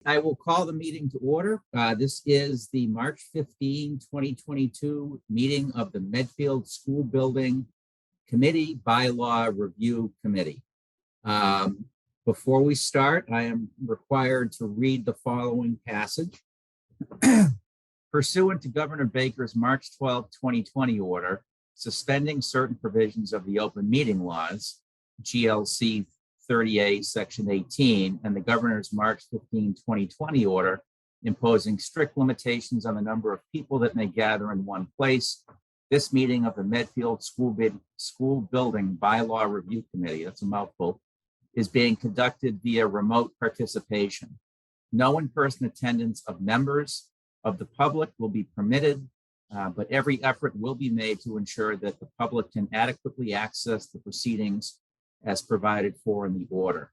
I will call the meeting to order. This is the March 15, 2022 meeting of the Medfield School Building Committee Bylaw Review Committee. Before we start, I am required to read the following passage. Pursuant to Governor Baker's March 12, 2020 order, suspending certain provisions of the open meeting laws, GLC 30A, Section 18, and the governor's March 15, 2020 order imposing strict limitations on the number of people that may gather in one place. This meeting of the Medfield School Building Bylaw Review Committee, that's a mouthful, is being conducted via remote participation. No in-person attendance of members of the public will be permitted, but every effort will be made to ensure that the public can adequately access the proceedings as provided for in the order.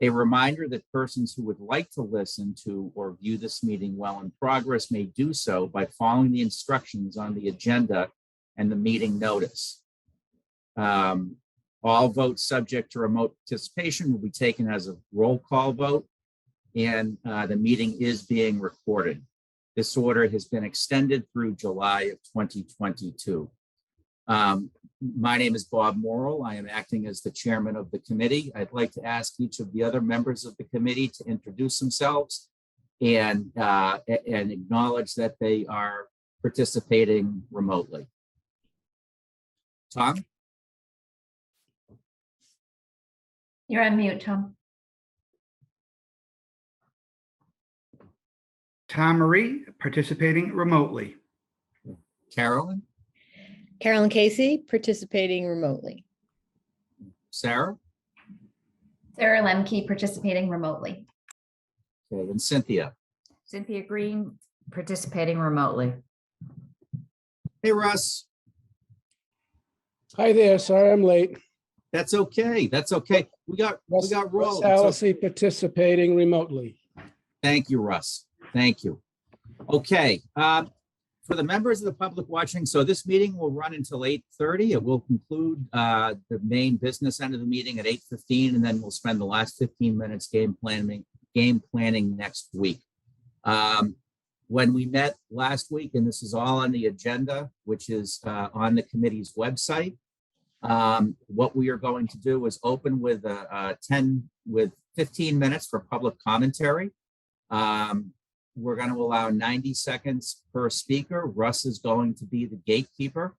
A reminder that persons who would like to listen to or view this meeting while in progress may do so by following the instructions on the agenda and the meeting notice. All votes subject to remote participation will be taken as a roll call vote, and the meeting is being recorded. This order has been extended through July of 2022. My name is Bob Morrill. I am acting as the chairman of the committee. I'd like to ask each of the other members of the committee to introduce themselves and acknowledge that they are participating remotely. Tom? You're on mute, Tom. Tom Marie, participating remotely. Carolyn? Carolyn Casey, participating remotely. Sarah? Sarah Lemke, participating remotely. Okay, and Cynthia? Cynthia Green, participating remotely. Hey, Russ. Hi there, sorry I'm late. That's okay. That's okay. We got rolled. Russ Allison participating remotely. Thank you, Russ. Thank you. Okay. For the members of the public watching, so this meeting will run until 8:30. It will conclude the main business end of the meeting at 8:15, and then we'll spend the last 15 minutes game planning next week. When we met last week, and this is all on the agenda, which is on the committee's website, what we are going to do is open with 15 minutes for public commentary. We're going to allow 90 seconds per speaker. Russ is going to be the gatekeeper.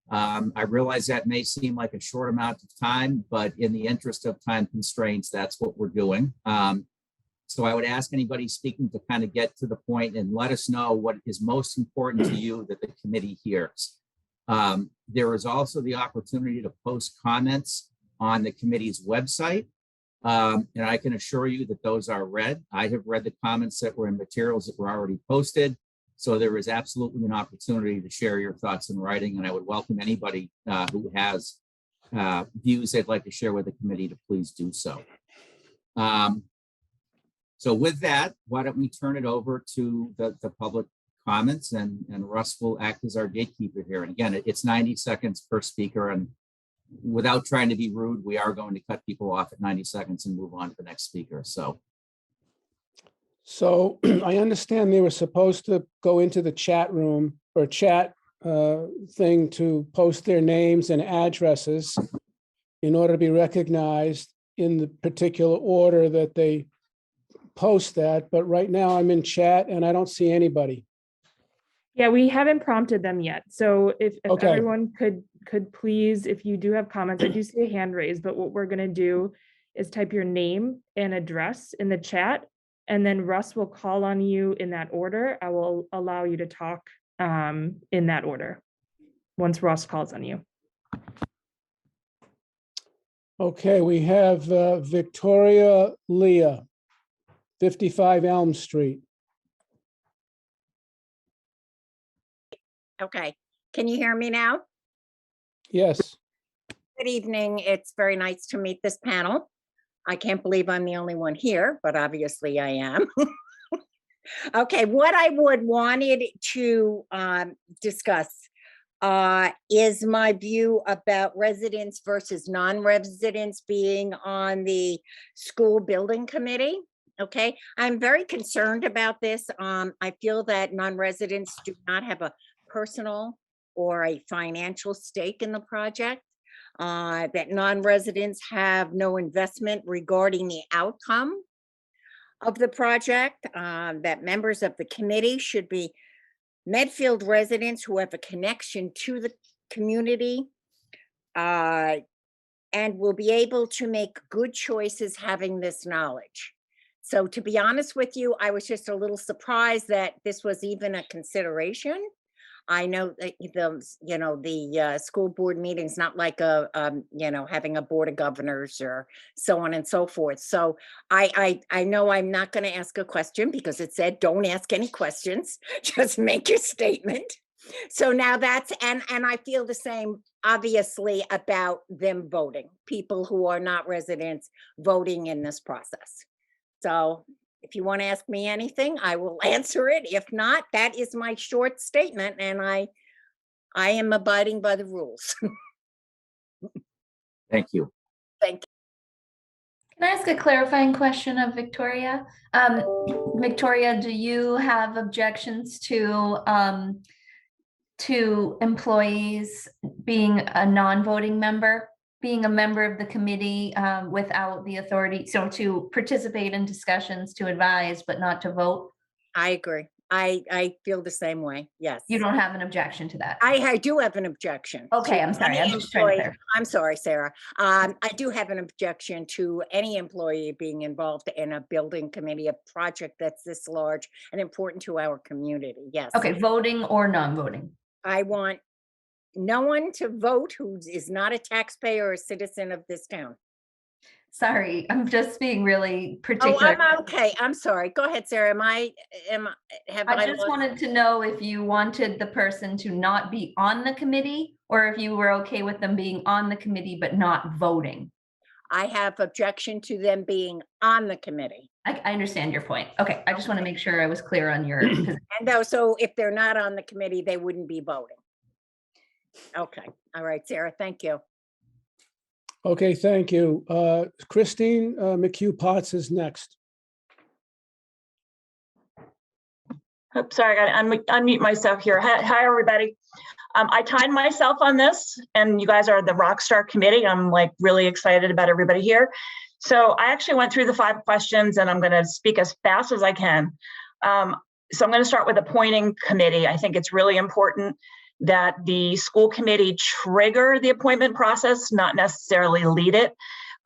I realize that may seem like a short amount of time, but in the interest of time constraints, that's what we're doing. So I would ask anybody speaking to kind of get to the point and let us know what is most important to you that the committee hears. There is also the opportunity to post comments on the committee's website. And I can assure you that those are read. I have read the comments that were in materials that were already posted. So there is absolutely an opportunity to share your thoughts in writing. And I would welcome anybody who has views they'd like to share with the committee to please do so. So with that, why don't we turn it over to the public comments, and Russ will act as our gatekeeper here. And again, it's 90 seconds per speaker, and without trying to be rude, we are going to cut people off at 90 seconds and move on to the next speaker. So I understand they were supposed to go into the chat room or chat thing to post their names and addresses in order to be recognized in the particular order that they post that. But right now I'm in chat and I don't see anybody. Yeah, we haven't prompted them yet. So if Okay. Everyone could please, if you do have comments, I do see a hand raised, but what we're gonna do is type your name and address in the chat, and then Russ will call on you in that order. I will allow you to talk in that order once Russ calls on you. Okay, we have Victoria Leah, 55 Elm Street. Okay, can you hear me now? Yes. Good evening. It's very nice to meet this panel. I can't believe I'm the only one here, but obviously I am. Okay, what I wanted to discuss is my view about residents versus non-residents being on the school building committee. Okay, I'm very concerned about this. I feel that non-residents do not have a personal or a financial stake in the project. That non-residents have no investment regarding the outcome of the project. That members of the committee should be Medfield residents who have a connection to the community, and will be able to make good choices having this knowledge. So to be honest with you, I was just a little surprised that this was even a consideration. I know that the school board meeting's not like having a board of governors or so on and so forth. So I know I'm not going to ask a question because it said don't ask any questions, just make your statement. So now and I feel the same, obviously, about them voting, people who are not residents voting in this process. So if you want to ask me anything, I will answer it. If not, that is my short statement, and I am abiding by the rules. Thank you. Thank you. Can I ask a clarifying question of Victoria? Victoria, do you have objections to employees being a non-voting member, being a member of the committee without the authority, so to participate in discussions, to advise, but not to vote? I agree. I feel the same way. Yes. You don't have an objection to that? I do have an objection. Okay, to I'm sorry. any I'm just trying to employee- clarify. I'm sorry, Sarah. I do have an objection to any employee being involved in a building committee, a project that's this large and important to our community. Yes. Okay, voting or non-voting? I want no one to vote who is not a taxpayer or a citizen of this town. Sorry, I'm just being really Oh, particular. I'm okay. I'm sorry. Go ahead, Sarah. I just wanted to know if you wanted the person to not be on the committee, or if you were okay with them being on the committee but not voting. I have objection to them being on the committee. I understand your point. Okay, I just want to make sure I was clear on your position. And though, so if they're not on the committee, they wouldn't be voting. Okay. All right, Sarah. Thank you. Okay, thank you. Christine McHugh Potts is next. Oops, sorry, I got to unmute myself here. Hi, everybody. I timed myself on this, and you guys are the Rockstar Committee. I'm like really excited about everybody here. So I actually went through the 5 questions, and I'm going to speak as fast as I can. So I'm going to start with appointing committee. I think it's really important that the school committee trigger the appointment process, not necessarily lead it.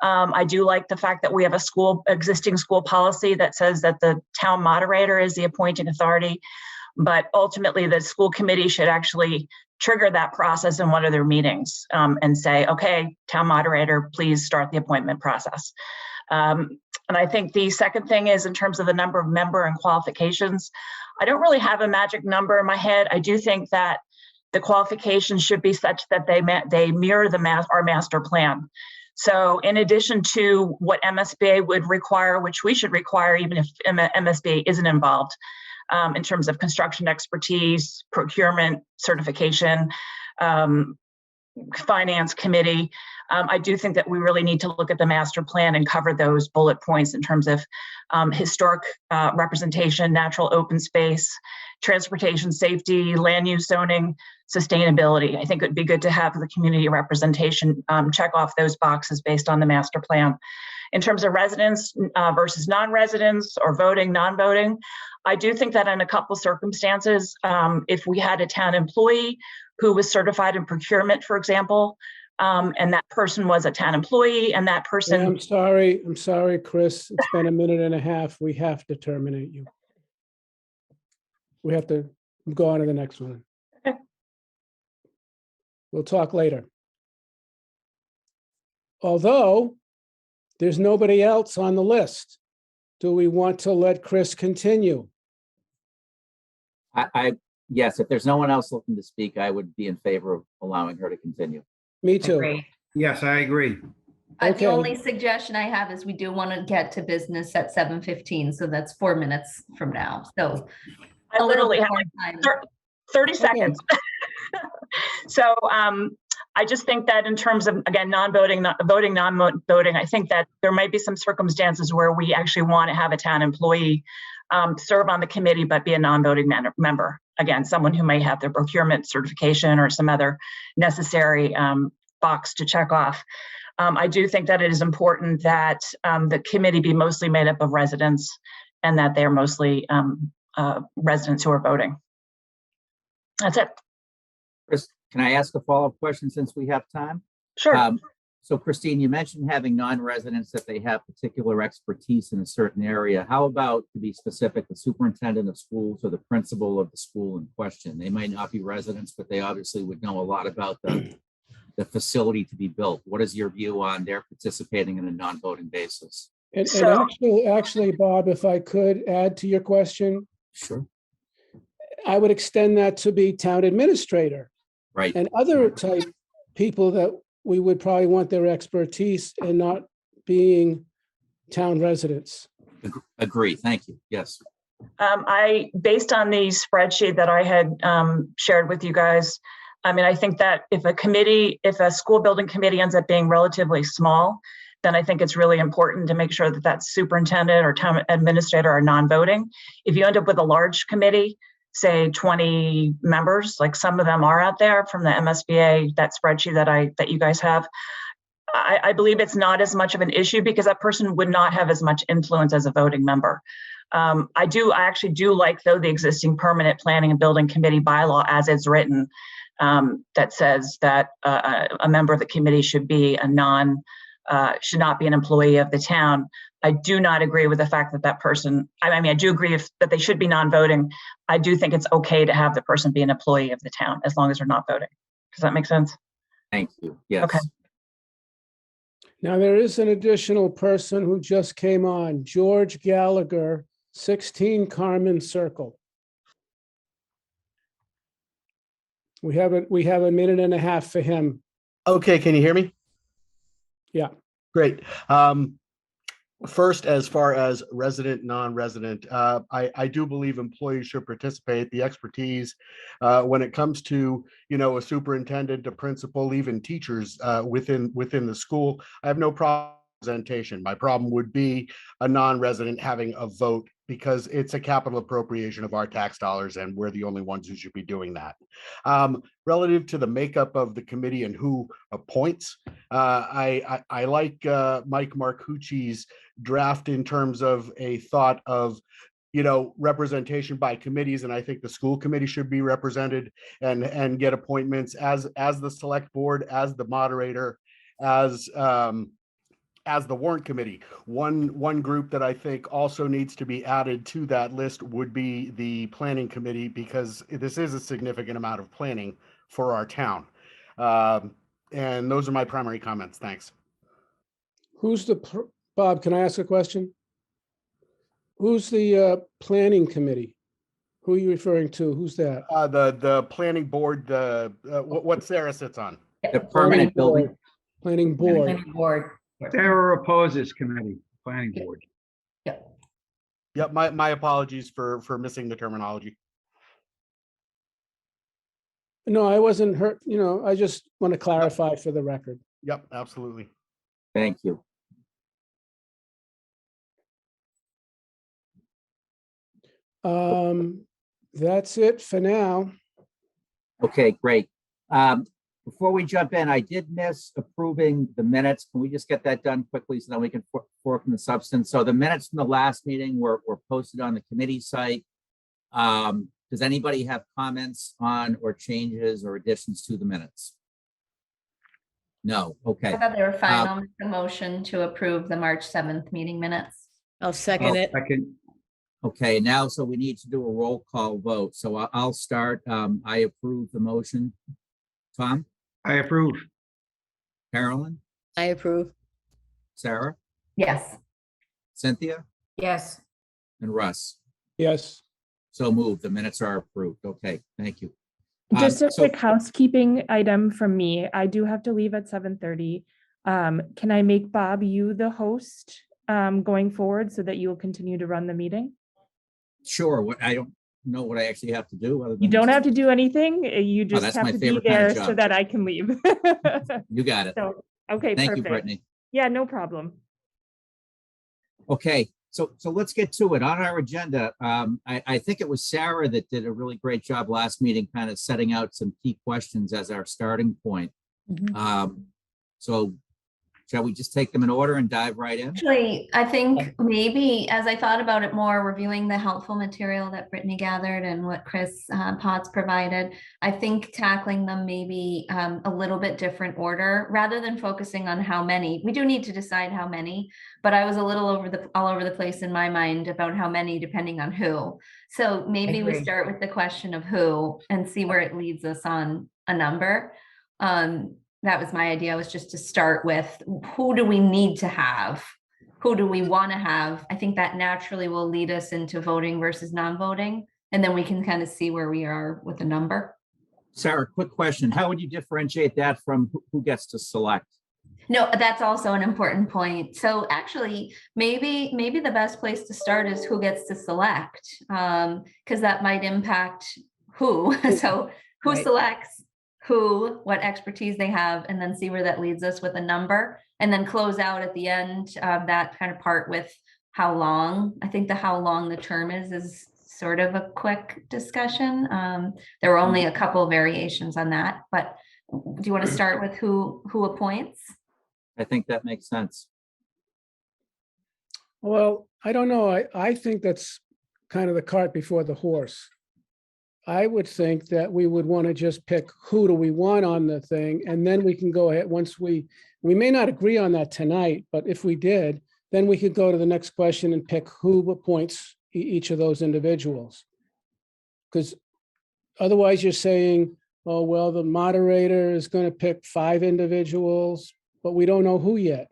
I do like the fact that we have a existing school policy that says that the town moderator is the appointing authority, but ultimately the school committee should actually trigger that process in one of their meetings and say, okay, town moderator, please start the appointment process. And I think the second thing is in terms of the number of member and qualifications, I don't really have a magic number in my head. I do think that the qualifications should be such that they mirror our master plan. So in addition to what MSBA would require, which we should require even if MSBA isn't involved, in terms of construction expertise, procurement, certification, finance committee, I do think that we really need to look at the master plan and cover those bullet points in terms of historic representation, natural open space, transportation safety, land use zoning, sustainability. I think it would be good to have the community representation check off those boxes based on the master plan. In terms of residents versus non-residents or voting, non-voting, I do think that in a couple circumstances, if we had a town employee who was certified in procurement, for example, and that person was a town employee and that person— I'm sorry, Chris. It's been a minute and a half. We have to terminate you. We have to go on to the next one. Okay. We'll talk later. Although there's nobody else on the list, do we want to let Chris continue? Yes, if there's no one else looking to speak, I would be in favor of allowing her to continue. Me too. Agree. Yes, I agree. The Okay. only suggestion I have is we do want to get to business at 7:15, so that's 4 minutes from now. So I a little literally bit have more like time. 30 seconds. So I just think that in terms of, again, non-voting, voting, non-voting, I think that there might be some circumstances where we actually want to have a town employee serve on the committee, but be a non-voting member. Again, someone who might have their procurement certification or some other necessary box to check off. I do think that it is important that the committee be mostly made up of residents and that they're mostly residents who are voting. That's it. Chris, can I ask a follow-up question since we have time? Sure. So Christine, you mentioned having non-residents that they have particular expertise in a certain area. How about, to be specific, the superintendent of schools or the principal of the school in question? They might not be residents, but they obviously would know a lot about the facility to be built. What is your view on their participating in a non-voting basis? And So- actually, Bob, if I could add to your question, Sure. I would extend that to be town administrator Right. and other type people that we would probably want their expertise and not being town residents. Agree. Thank you. Yes. Based on the spreadsheet that I had shared with you guys, I mean, I think that if a school building committee ends up being relatively small, then I think it's really important to make sure that that superintendent or town administrator are non-voting. If you end up with a large committee, say 20 members, like some of them are out there from the MSBA, that spreadsheet that you guys have, I believe it's not as much of an issue because that person would not have as much influence as a voting member. I actually do like, though, the existing permanent planning and building committee bylaw as it's written, that says that a member of the committee should not be an employee of the town. I do not agree with the fact that that person, I mean, I do agree that they should be non-voting. I do think it's okay to have the person be an employee of the town as long as they're not voting. Does that make sense? Thank you. Yes. Okay. Now, there is an additional person who just came on, George Gallagher, 16 Carmen Circle. We have a minute and a half for him. Okay, can you hear me? Yeah. Great. First, as far as resident, non-resident, I do believe employees should participate. The expertise when it comes to, a superintendent, a principal, even teachers within the school, I have no problem with representation. My problem would be a non-resident having a vote because it's a capital appropriation of our tax dollars and we're the only ones who should be doing that. Relative to the makeup of the committee and who appoints, I like Mike Marcucci's draft in terms of a thought of representation by committees, and I think the school committee should be represented and get appointments as the select board, as the moderator, as the warrant committee. One group that I think also needs to be added to that list would be the planning committee, because this is a significant amount of planning for our town. And those are my primary comments. Thanks. Bob, can I ask a question? Who's the planning committee? Who are you referring to? Who's that? The planning board, what Sarah sits on. The permanent building. Planning board. Planning board. Sarah opposes committee, planning board. Yep, my apologies for missing the terminology. No, I wasn't hurt. I just want to clarify for the record. Yep, absolutely. Thank you. That's it for now. Okay, great. Before we jump in, I did miss approving the minutes. Can we just get that done quickly so that we can fork in the substance? So the minutes from the last meeting were posted on the committee site. Does anybody have comments on or changes or additions to the minutes? No. Okay. I thought they were fine. I'll make the motion to approve the March 7th meeting minutes. I'll second it. Second, Okay, now, so we need to do a roll call vote. So I'll start. I approve the motion. Tom? I approve. Carolyn? I approve. Sarah? Yes. Cynthia? Yes. And Russ? Yes. So moved. The minutes are approved. Okay, thank you. Just a So- quick housekeeping item from me. I do have to leave at 7:30. Can I make Bob you the host going forward so that you will continue to run the meeting? Sure. know what I actually have to do. Other You than don't just- have to do anything. You just that's have my to be favorite kind of there so job. that I can leave. You got it. So, okay, Thank you, perfect. Brittany. Yeah, no problem. Okay, so let's get to it. On our agenda, I think it was Sarah that did a really great job last meeting, kind of setting out some key questions as our starting point. So shall we just take them in order and dive right in? Actually, I think maybe as I thought about it more, reviewing the helpful material that Brittany gathered and what Chris Potts provided, I think tackling them maybe a little bit different order rather than focusing on how many. We do need to decide how many, but I was a little all over the place in my mind about how many depending on who. So maybe we Agree. start with the question of who and see where it leads us on a number. That was my idea, was just to start with who do we need to have? Who do we want to have? I think that naturally will lead us into voting versus non-voting. And then we can kind of see where we are with the number. Sarah, quick question. How would you differentiate that from who gets to select? No, that's also an important point. So actually, maybe the best place to start is who gets to select, because that might impact who. So who Right. selects, who, what expertise they have, and then see where that leads us with a number, and then close out at the end of that kind of part with how long. I think the how long the term is sort of a quick discussion. There were only a couple of variations on that, but do you want to start with who appoints? I think that makes sense. Well, I don't know. I think that's kind of the cart before the horse. I would think that we would want to just pick who do we want on the thing, and then we can go ahead, once we may not agree on that tonight, but if we did, then we could go to the next question and pick who appoints each of those individuals. Because otherwise you're saying, oh, well, the moderator is going to pick 5 individuals, but we don't know who yet.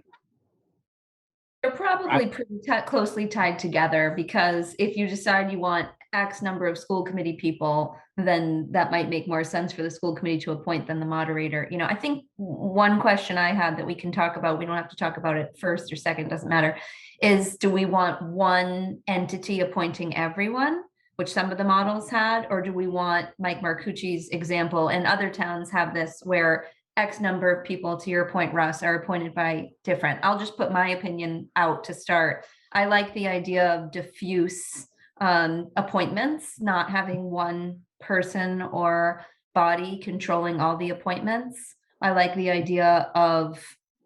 They're probably pretty closely tied together, because if you decide you want X number of school committee people, then that might make more sense for the school committee to appoint than the moderator. You know, I think one question I had that we can talk about, we don't have to talk about it first or second, doesn't matter, is do we want one entity appointing everyone, which some of the models had, or do we want Mike Marcucci's example, and other towns have this, where X number of people, to your point, Russ, are appointed by different. I'll just put my opinion out to start. I like the idea of diffuse appointments, not having one person or body controlling all the appointments. I like the idea of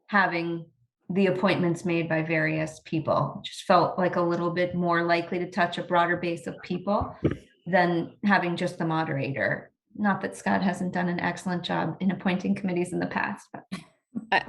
having the appointments made by various people. Just felt like a little bit more likely to touch a broader base of people than having just the moderator. Not that Scott hasn't done an excellent job in appointing committees in the past, but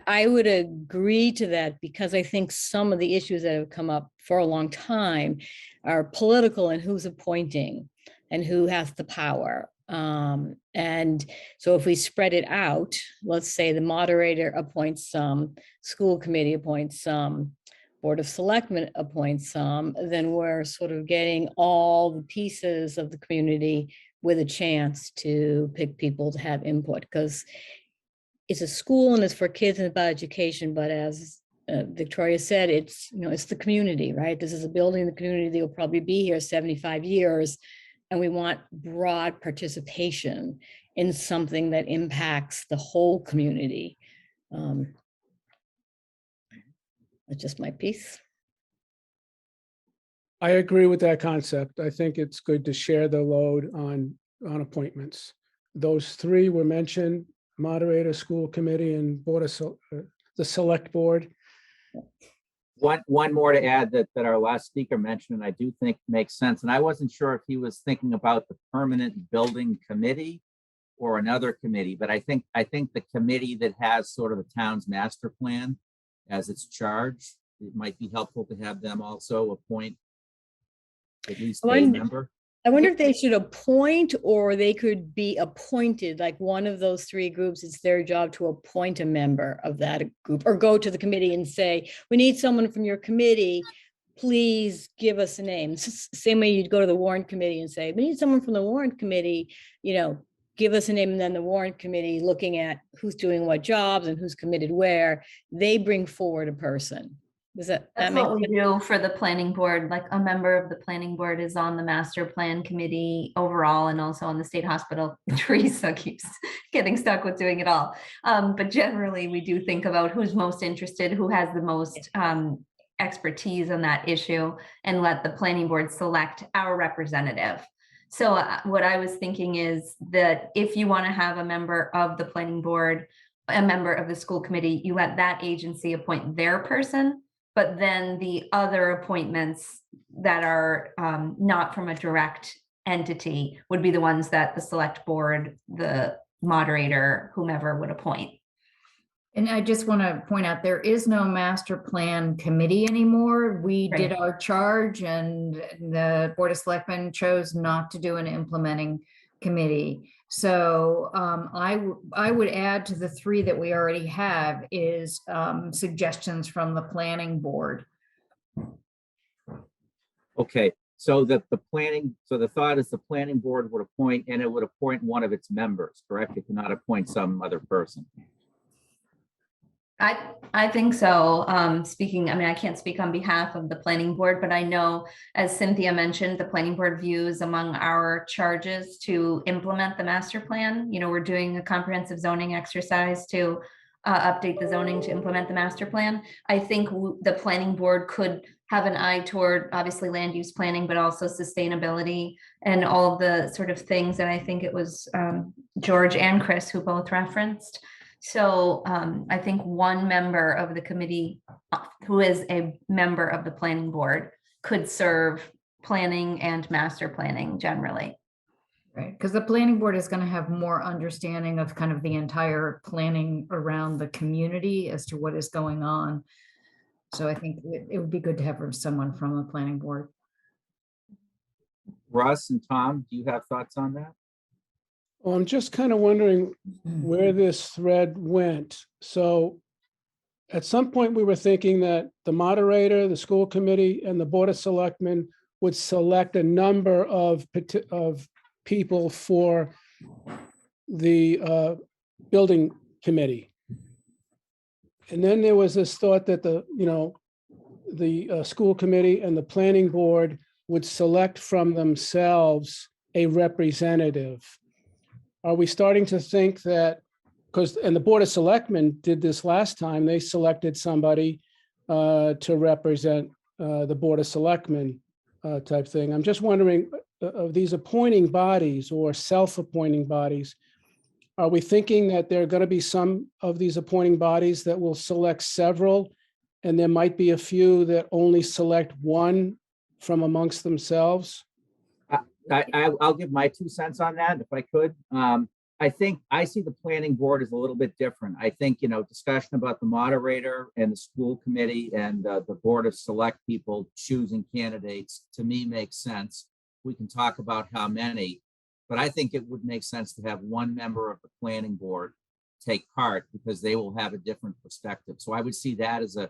I would agree to that, because I think some of the issues that have come up for a long time are political, and who's appointing and who has the power. And so if we spread it out, let's say the moderator appoints some, school committee appoints some, Board of Selectmen appoints some, then we're sort of getting all the pieces of the community with a chance to pick people to have input, because it's a school and it's for kids and about education. But as Victoria said, it's, you know, it's the community, right? This is a building in the community that will probably be here 75 years. And we want broad participation in something that impacts the whole community. That's just my piece. I agree with that concept. I think it's good to share the load on appointments. Those 3 were mentioned: moderator, school committee, and the select board. One more to add that our last speaker mentioned, and I do think makes sense. And I wasn't sure if he was thinking about the permanent building committee or another committee, but I think the committee that has sort of the town's master plan as its charge, it might be helpful to have them also appoint at least a member. I wonder if they should appoint, or they could be appointed, like one of those 3 groups, it's their job to appoint a member of that group, or go to the committee and say, we need someone from your committee, please give us a name. Same way you'd go to the warrant committee and say, we need someone from the warrant committee, you know, give us a name. And then the warrant committee, looking at who's doing what jobs and who's committed where, they bring forward a person. Does that That's make what we sense? do for the planning board. Like a member of the planning board is on the master plan committee overall and also on the state hospital. Teresa keeps getting stuck with doing it all. But generally, we do think about who's most interested, who has the most expertise on that issue, and let the planning board select our representative. So what I was thinking is that if you want to have a member of the planning board, a member of the school committee, you let that agency appoint their person. But then the other appointments that are not from a direct entity would be the ones that the select board, the moderator, whomever would appoint. And I just want to point out, there is no master plan committee anymore. We did Right. our charge and the Board of Selectmen chose not to do an implementing committee. So I would add to the 3 that we already have is suggestions from the planning board. Okay, so that the planning, so the thought is the planning board would appoint, and it would appoint one of its members, correct? It cannot appoint some other person. I think so. Speaking, I mean, I can't speak on behalf of the planning board, but I know, as Cynthia mentioned, the planning board views among our charges to implement the master plan. You know, we're doing a comprehensive zoning exercise to update the zoning to implement the master plan. I think the planning board could have an eye toward obviously land use planning, but also sustainability and all of the sort of things that I think it was George and Chris who both referenced. So I think one member of the committee who is a member of the planning board could serve planning and master planning generally. Right, because the planning board is going to have more understanding of kind of the entire planning around the community as to what is going on. So I think it would be good to have someone from the planning board. Russ and Tom, do you have thoughts on that? Well, I'm just kind of wondering where this thread went. So at some point, we were thinking that the moderator, the school committee, and the Board of Selectmen would select a number of people for the building committee. And then there was this thought that the school committee and the planning board would select from themselves a representative. Are we starting to think that, and the Board of Selectmen did this last time, they selected somebody to represent the Board of Selectmen type thing. I'm just wondering, of these appointing bodies or self-appointing bodies, are we thinking that there are going to be some of these appointing bodies that will select several, and there might be a few that only select one from amongst themselves? I'll give my 2 cents on that if I could. I think I see the planning board as a little bit different. I think, discussion about the moderator and the school committee and the board of select people choosing candidates, to me, makes sense. We can talk about how many, but I think it would make sense to have one member of the planning board take part because they will have a different perspective. So I would see that as the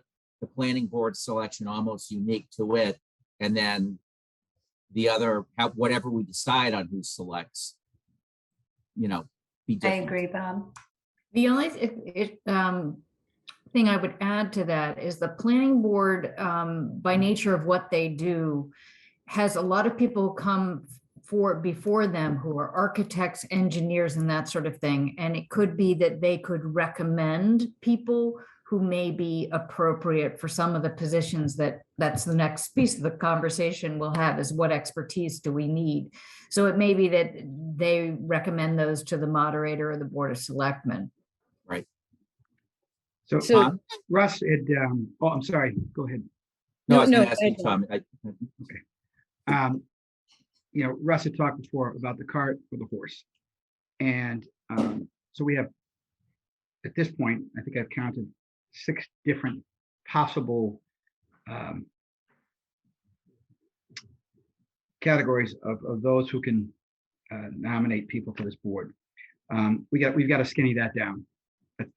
planning board selection almost unique to it. And then the other, whatever we decide on who selects, be different. I agree, Bob. The only thing I would add to that is the planning board, by nature of what they do, has a lot of people come before them who are architects, engineers, and that sort of thing. And it could be that they could recommend people who may be appropriate for some of the positions that's the next piece of the conversation we'll have, is what expertise do we need? So it may be that they recommend those to the moderator or the Board of Selectmen. Right. So Tom? Russ, I'm sorry, go ahead. No, I was No, going to ask you, Tom. Russ had talked before about the cart or the horse. And so we have, at this point, I think I've counted 6 different possible categories of those who can nominate people for this board. We've got to skinny that down.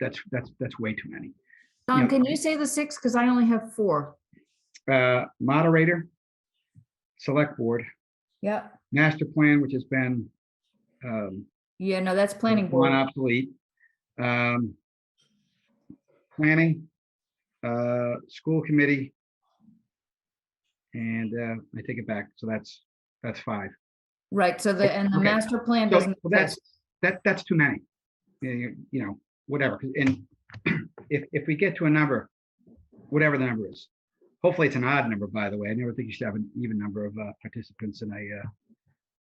That's way too many. Tom, can you say the 6? Because I only have 4. Moderator, select board, Yeah. master plan, which has been Yeah, no, that's planning gone board. obsolete. Planning, school committee, And I take it back. So that's 5. Right, so and the Okay. master plan So doesn't. that's too many. You know, whatever. And if we get to a number, whatever the number is, hopefully it's an odd number, by the way. I never think you should have an even number of participants in a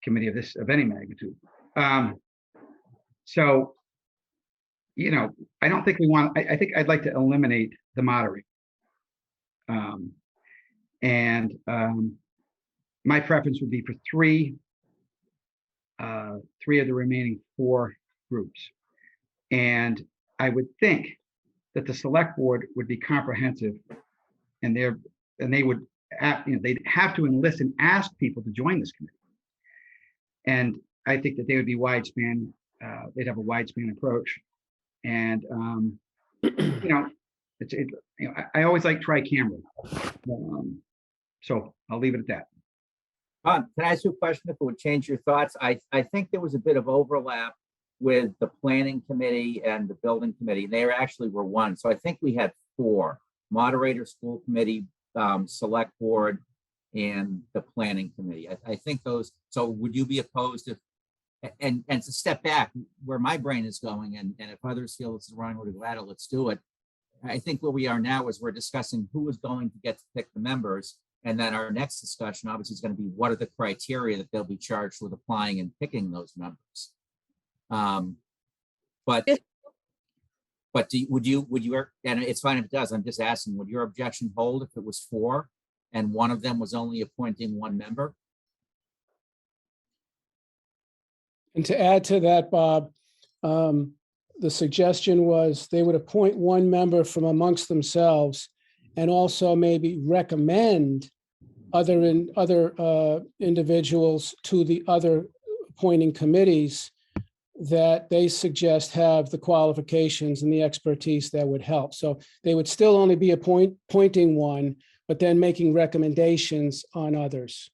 committee of any magnitude. So, you know, I don't think we want, I think I'd like to eliminate the moderator. My preference would be for three of the remaining 4 groups. And I would think that the select board would be comprehensive, and they would, you know, they'd have to enlist and ask people to join this committee. And I think that they would be widespan, they'd have a widespan approach. And, you know, you know, I always like tricameral. So I'll leave it at that. Can I ask you a question if it would change your thoughts? I think there was a bit of overlap with the planning committee and the building committee. They actually were one. So I think we had 4: moderator, school committee, select board, and the planning committee. I think those, so would you be opposed if, and to step back where my brain is going, and if others feel this is the wrong way to go at it, let's do it. I think where we are now is we're discussing who is going to get to pick the members. And then our next discussion obviously is going to be what are the criteria that they'll be charged with applying and picking those members. But would you, and it's fine if it does, I'm just asking, would your objection hold if it was 4 and one of them was only appointing 1 member? And to add to that, Bob, the suggestion was they would appoint 1 member from amongst themselves and also maybe recommend other individuals to the other appointing committees that they suggest have the qualifications and the expertise that would help. So they would still only be appointing 1, but then making recommendations on others.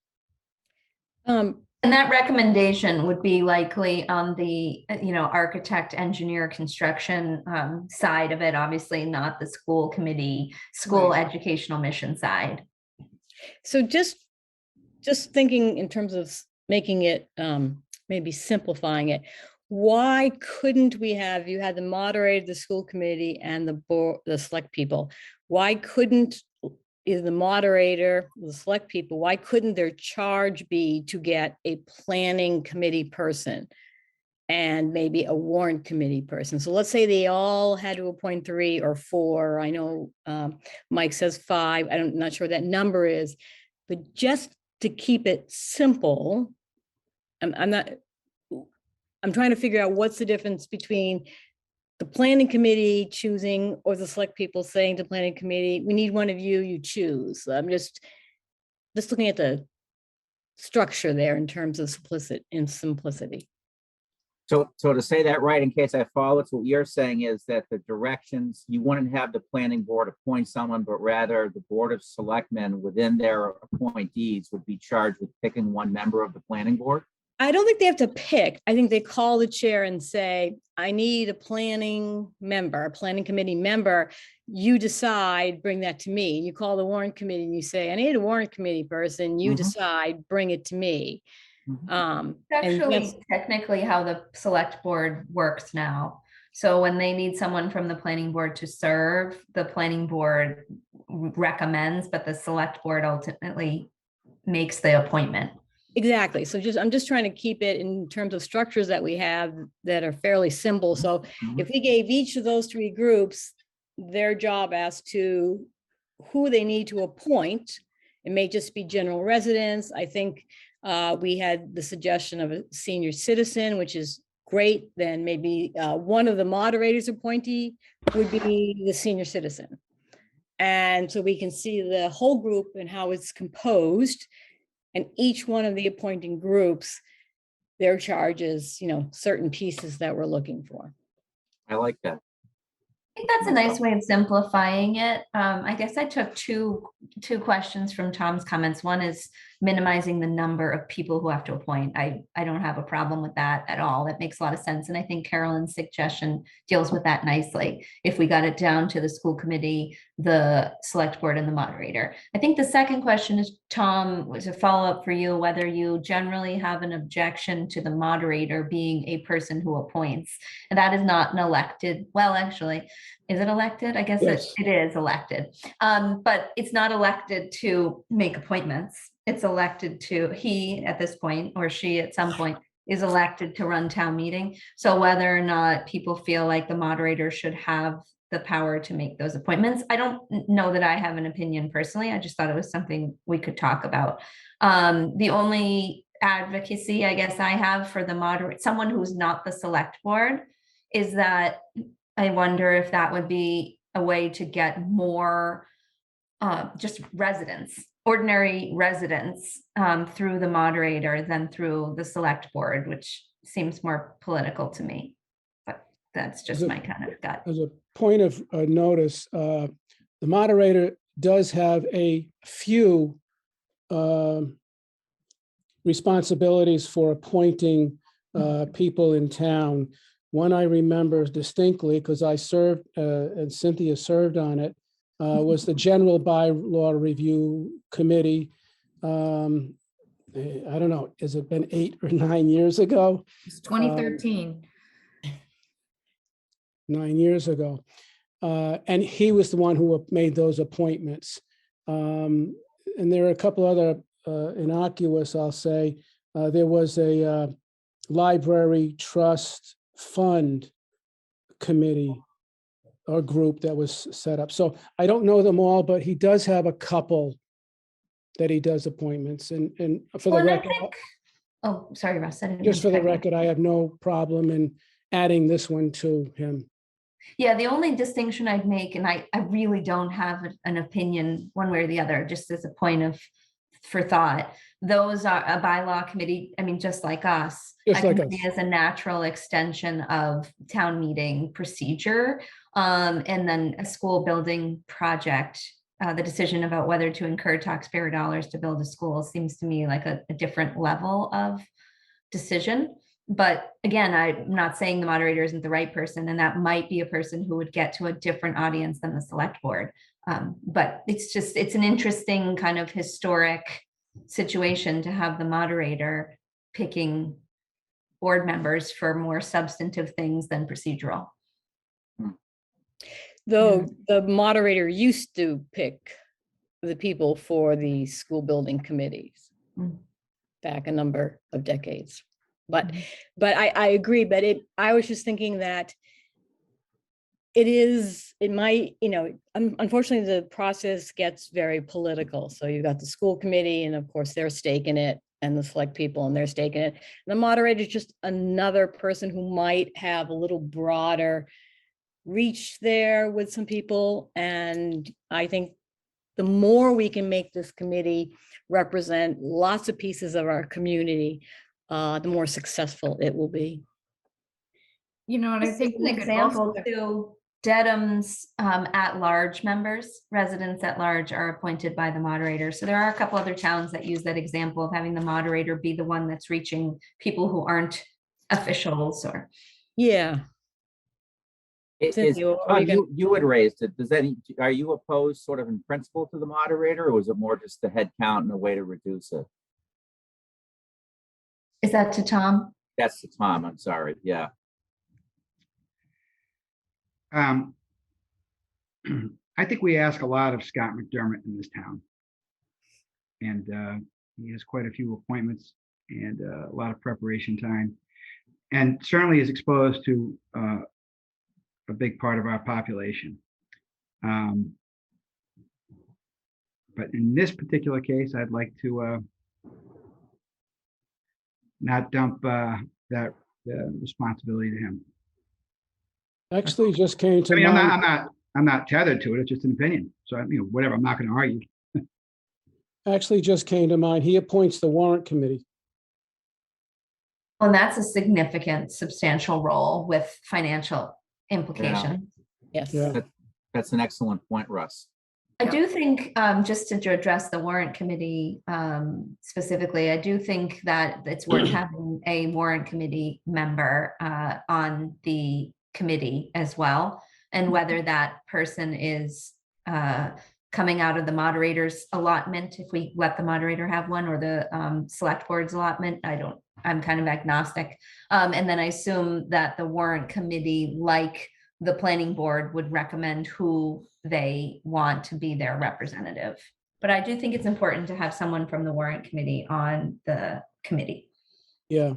And that recommendation would be likely on the, you know, architect, engineer, construction side of it, obviously not the school committee, school educational mission side. So just thinking in terms of making it, maybe simplifying it, why couldn't we have, you had the moderator, the school committee, and the board, the select people. Why couldn't either the moderator, the select people, why couldn't their charge be to get a planning committee person and maybe a warrant committee person? So let's say they all had to appoint 3 or 4. I know Mike says 5. I'm not sure what that number is, but just to keep it simple, I'm trying to figure out what's the difference between the planning committee choosing or the select people saying to planning committee, we need one of you, you choose. I'm just looking at the structure there in terms of simplicity. So to say that right, in case I follow, it's what you're saying is that the directions, you wouldn't have the planning board appoint someone, but rather the board of selectmen within their appointees would be charged with picking 1 member of the planning board? I don't think they have to pick. I think they call the chair and say, I need a planning member, a planning committee member. You decide, bring that to me. You call the warrant committee and you say, I need a warrant committee person. You decide, bring it to me. Actually, technically how the select board works now. So when they need someone from the planning board to serve, the planning board recommends, but the select board ultimately makes the appointment. Exactly. So I'm just trying to keep it in terms of structures that we have that are fairly simple. So if we gave each of those 3 groups their job as to who they need to appoint, it may just be general residents. I think we had the suggestion of a senior citizen, which is great. Then maybe one of the moderators appointee would be the senior citizen. And so we can see the whole group and how it's composed. And each one of the appointing groups, their charges, you know, certain pieces that we're looking for. I like that. I think that's a nice way of simplifying it. I guess I took two questions from Tom's comments. One is minimizing the number of people who have to appoint. I don't have a problem with that at all. That makes a lot of sense. And I think Carolyn's suggestion deals with that nicely. If we got it down to the school committee, the select board, and the moderator. I think the second question is, Tom, was a follow-up for you, whether you generally have an objection to the moderator being a person who appoints. And that is not an elected, well, actually, is it elected? I guess Yes. it is elected. But it's not elected to make appointments. It's elected to, he at this point, or she at some point, is elected to run town meeting. So whether or not people feel like the moderator should have the power to make those appointments, I don't know that I have an opinion personally. I just thought it was something we could talk about. The only advocacy I guess I have for the moderator, someone who's not the select board, is that I wonder if that would be a way to get more just residents, ordinary residents, through the moderator than through the select board, which seems more political to me. But that's just my kind of gut. As a point of notice, the moderator does have a few responsibilities for appointing people in town. One I remember distinctly because I served and Cynthia served on it, was the General Bylaw Review Committee. I don't know, has it been 8 or 9 years ago? It's 2013. 9 years ago. And he was the one who made those appointments. And there are a couple other innocuous, I'll say. There was a library trust fund committee or group that was set up. So I don't know them all, but he does have a couple that he does appointments. And for the Well, and I record, think, oh, sorry, Russ. I didn't just for the mean to cut you. record, I have no problem in adding this one to him. Yeah, the only distinction I'd make, and I really don't have an opinion one way or the other, just as a point of for thought. Those are a bylaw committee. I mean, just like us, Just a like committee us. is a natural extension of town meeting procedure. And then a school building project, the decision about whether to incur taxpayer dollars to build a school seems to me like a different level of decision. But again, I'm not saying the moderator isn't the right person, and that might be a person who would get to a different audience than the select board. But it's an interesting kind of historic situation to have the moderator picking board members for more substantive things than procedural. Though the moderator used to pick the people for the school building committees back a number of decades. But I agree, but I was just thinking that it might, unfortunately, the process gets very political. So you've got the school committee, and of course, their stake in it, and the select people and their stake in it. And the moderator is just another person who might have a little broader reach there with some people. And I think the more we can make this committee represent lots of pieces of our community, the more successful it will be. And I think an we could example also- to Dedham's at-large members, residents at large are appointed by the moderator. So there are a couple other towns that use that example of having the moderator be the one that's reaching people who aren't officials or. Yeah. Cynthia, what were you Tom, you had raised it. Are you opposed sort of in principle to the moderator, or was it more just the head count and a way to reduce it? Is that to Tom? That's to Tom, I'm sorry, yeah. I think we ask a lot of Scott McDermott in this town. And he has quite a few appointments and a lot of preparation time. And certainly is exposed to a big part of our population. But in this particular case, I'd like to not dump that responsibility to him. Actually, just came to I mean, mind. I'm not tethered to it. It's just an opinion. So, whatever, I'm not going to argue. Actually, just came to mind. He appoints the warrant committee. Well, that's a significant, substantial role with financial implications. Yes. Yeah. That's an excellent point, Russ. I do think, just to address the warrant committee specifically, I do think that it's worth having a warrant committee member on the committee as well. And whether that person is coming out of the moderator's allotment, if we let the moderator have one, or the select board's allotment, I'm kind of agnostic. And then I assume that the warrant committee, like the planning board, would recommend who they want to be their representative. But I do think it's important to have someone from the warrant committee on the committee. Yeah,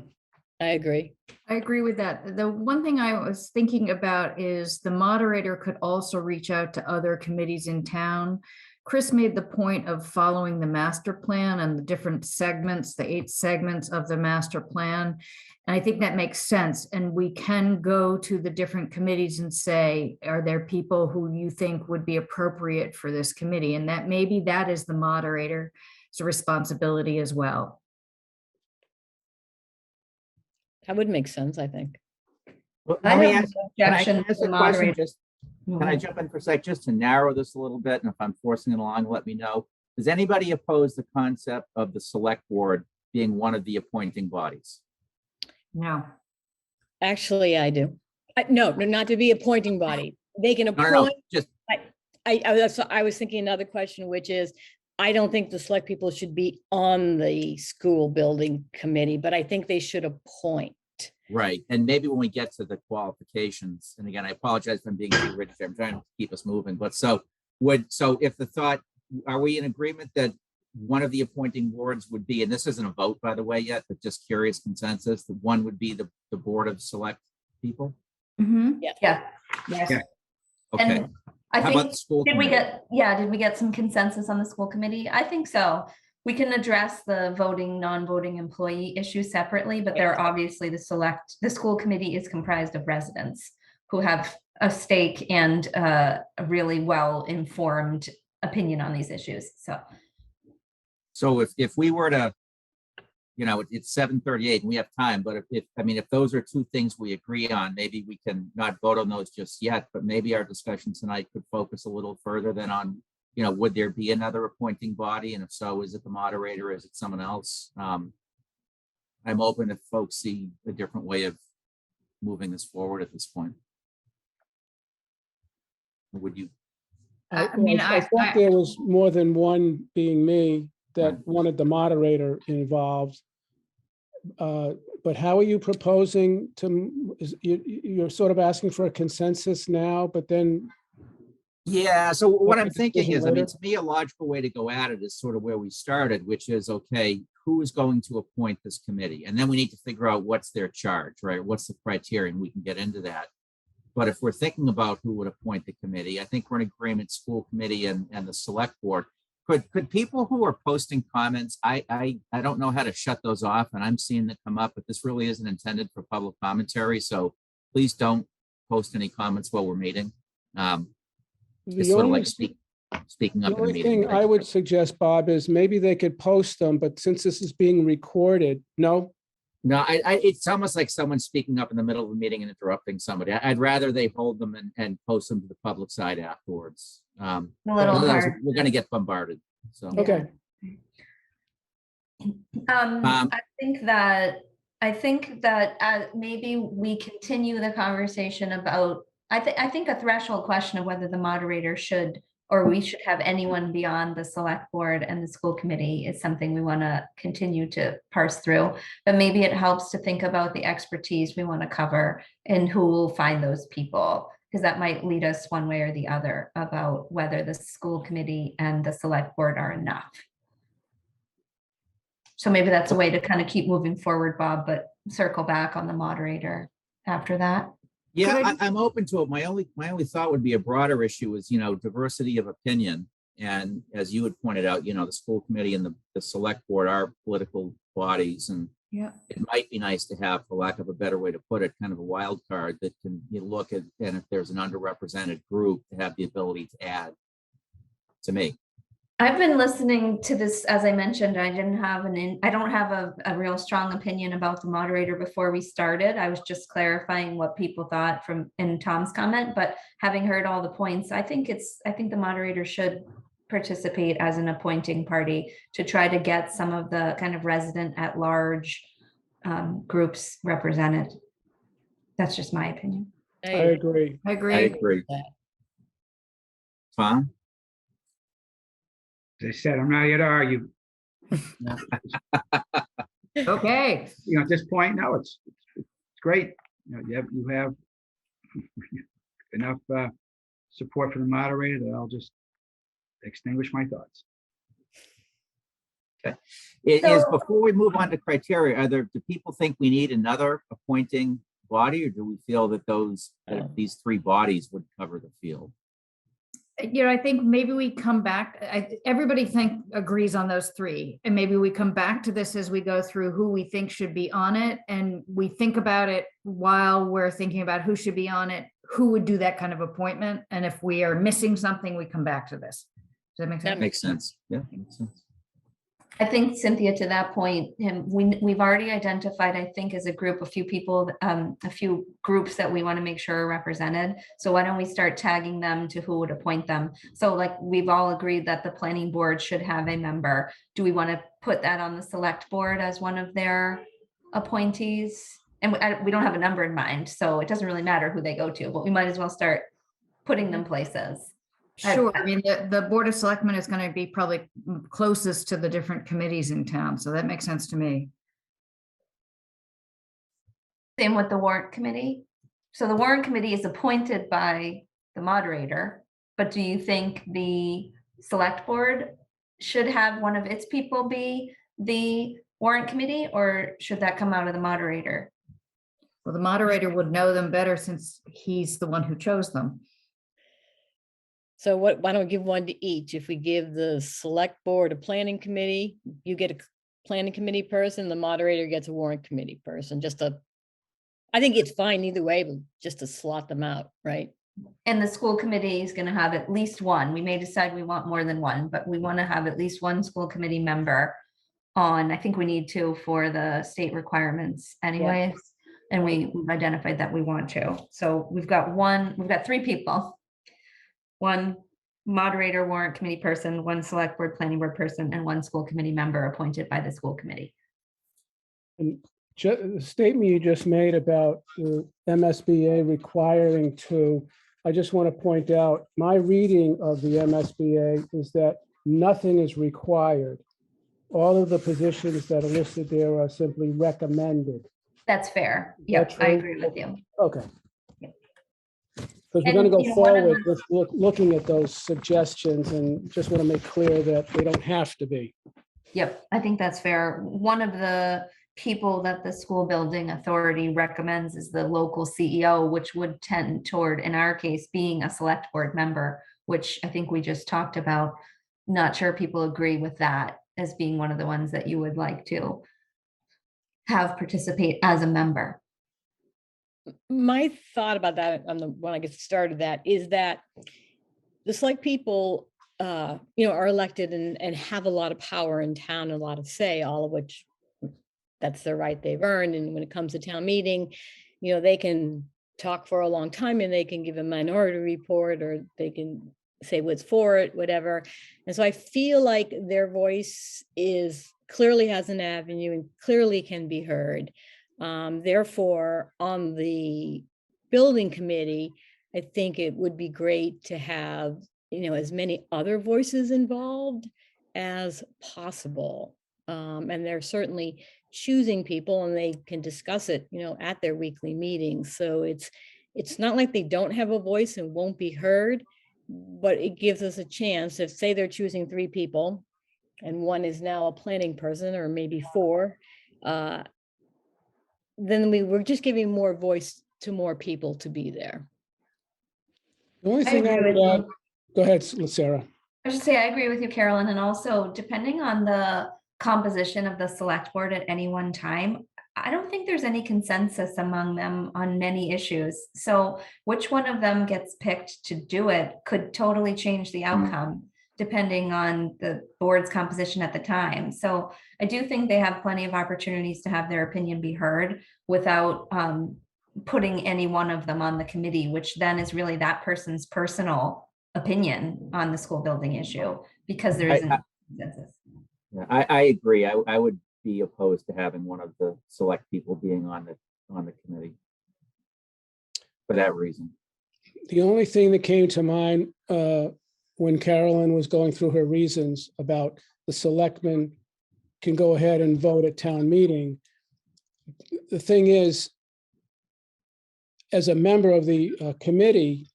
I agree. I agree with that. The one thing I was thinking about is the moderator could also reach out to other committees in town. Chris made the point of following the master plan and the different segments, the 8 segments of the master plan. And I think that makes sense. And we can go to the different committees and say, are there people who you think would be appropriate for this committee? And that maybe that is the moderator's responsibility as well. That would make sense, I think. Well, I let me have ask- no can I objection ask to a the question? moderator. Can I jump in for a sec, just to narrow this a little bit, and if I'm forcing it along, let me know. Does anybody oppose the concept of the select board being one of the appointing bodies? No. Actually, I do. No, not to be appointing body. They can No, appoint. just, I was thinking another question, which is, I don't think the select people should be on the school building committee, but I think they should appoint. right, and maybe when we get to the qualifications, and again, I apologize if I'm being too rigid, I'm trying to keep us moving, but so if the thought, are we in agreement that one of the appointing boards would be, and this isn't a vote, by the way, yet, but just curious consensus, the one would be the board of select people? Mhm. Yeah. Yeah. Yes. Yeah. Okay, And I how about think, the school did we committee? did we get some consensus on the school committee? I think so. We can address the voting, non-voting employee issue separately, but there are obviously the school committee is comprised of residents who have a stake and a really well-informed opinion on these issues. So if we were to, it's 7:38 and we have time, but if those are two things we agree on, maybe we can not vote on those just yet, but maybe our discussion tonight could focus a little further than on, would there be another appointing body? And if so, is it the moderator? Is it someone else? I'm open if folks see a different way of moving this forward at this point. Would you? I mean, I thought there was more than one, being me, that Right. wanted the moderator involved. But how are you proposing to, you're sort of asking for a consensus now, but then, Yeah, so what I'm Make a thinking decision is, later? to me, a logical way to go at it is sort of where we started, which is, okay, who is going to appoint this committee? And then we need to figure out what's their charge, right? What's the criteria? And we can get into that. But if we're thinking about who would appoint the committee, I think we're in agreement, school committee and the select board. Could people who are posting comments, I don't know how to shut those off, and I'm seeing them come up, but this really isn't intended for public commentary. So please don't post any comments while we're meeting. It's the sort of only, like speaking up the in a only meeting. thing I would suggest, Bob, is maybe they could post them, but since this is being recorded, no? No, it's almost like someone speaking up in the middle of a meeting and interrupting somebody. I'd rather they hold them and post them to the public side afterwards. A little Otherwise, hard. we're going to get bombarded. So, Okay, I think that maybe we continue the conversation about, I think a threshold question of whether the moderator should, or we should have anyone beyond the select board and the school committee is something we want to continue to parse through. But maybe it helps to think about the expertise we want to cover and who will find those people, because that might lead us one way or the other about whether the school committee and the select board are enough. So maybe that's a way to kind of keep moving forward, Bob, but circle back on the moderator after that. yeah, I'm open to it. My only thought would be a broader issue is, diversity of opinion. And as you had pointed out, the school committee and the select board are political bodies, and Yeah. it might be nice to have, for lack of a better way to put it, kind of a wild card that can look at, and if there's an underrepresented group, to have the ability to add, to me. I've been listening to this, as I mentioned, I don't have a real strong opinion about the moderator before we started. I was just clarifying what people thought in Tom's comment, but having heard all the points, I think the moderator should participate as an appointing party to try to get some of the kind of resident at large groups represented. That's just my opinion. I agree. I I agree. agree. Tom? As I said, I'm not here to argue. Okay. You know, at this point, no, it's great. You know, you have enough support for the moderator that I'll just extinguish my thoughts. So- Before we move on to criteria, do people think we need another appointing body, or do we feel that these three bodies would cover the field? You know, I think maybe we come back, everybody agrees on those three. And maybe we come back to this as we go through who we think should be on it. And we think about it while we're thinking about who should be on it, who would do that kind of appointment. And if we are missing something, we come back to this. Does that make sense? That makes sense. Yeah, makes sense. I think, Cynthia, to that point, we've already identified, I think, as a group, a few people, a few groups that we want to make sure are represented. So why don't we start tagging them to who would appoint them? So like we've all agreed that the planning board should have a member. Do we want to put that on the select board as one of their appointees? And we don't have a number in mind, so it doesn't really matter who they go to, but we might as well start putting them places. Sure. I mean, the Board of Selectmen is going to be probably closest to the different committees in town. So that makes sense to me. Same with the warrant committee. So the warrant committee is appointed by the moderator, but do you think the select board should have one of its people be the warrant committee, or should that come out of the moderator? Well, the moderator would know them better since he's the one who chose them. So why don't we give one to each? If we give the select board a planning committee, you get a planning committee person, the moderator gets a warrant committee person, I think it's fine either way, but just to slot them out, right? And the school committee is going to have at least one. We may decide we want more than one, but we want to have at least one school committee member on. I think we need to for the state requirements anyways. And we've identified that we want to. So we've got three people. One moderator, warrant committee person, one select board planning board person, and one school committee member appointed by the school committee. And the statement you just made about the MSBA requiring two, I just want to point out, my reading of the MSBA is that nothing is required. All of the positions that are listed there are simply recommended. That's fair. Yep, That's I right. agree with you. Okay. Yeah. Because we're And, going to you go know, one of forward with looking at those suggestions, and just want to make clear that they don't have to be. Yep, I think that's fair. One of the people that the school building authority recommends is the local CEO, which would tend toward, in our case, being a select board member, which I think we just talked about. Not sure people agree with that as being one of the ones that you would like to have participate as a member. My thought about that when I get started that is that the select people, are elected and have a lot of power in town, a lot of say, all of which that's their right they've earned. And when it comes to town meeting, they can talk for a long time and they can give a minority report, or they can say what's for it, whatever. And so I feel like their voice clearly has an avenue and clearly can be heard. Therefore, on the building committee, I think it would be great to have, as many other voices involved as possible. And they're certainly choosing people and they can discuss it, at their weekly meetings. So it's not like they don't have a voice and won't be heard, but it gives us a chance. If say they're choosing three people and one is now a planning person, or maybe four, then we're just giving more voice to more people to be there. The only thing I would add, go ahead, Sarah. I should say I agree with you, Carolyn, and also depending on the composition of the select board at any one time, I don't think there's any consensus among them on many issues. So which one of them gets picked to do it could totally change the outcome depending on the board's composition at the time. So I do think they have plenty of opportunities to have their opinion be heard without putting any one of them on the committee, which then is really that person's personal opinion on the school building issue. because there I- isn't consensus. Yeah, I agree. I would be opposed to having one of the select people being on the committee for that reason. The only thing that came to mind when Carolyn was going through her reasons about the selectmen can go ahead and vote at town meeting. The thing is, as a member of the committee,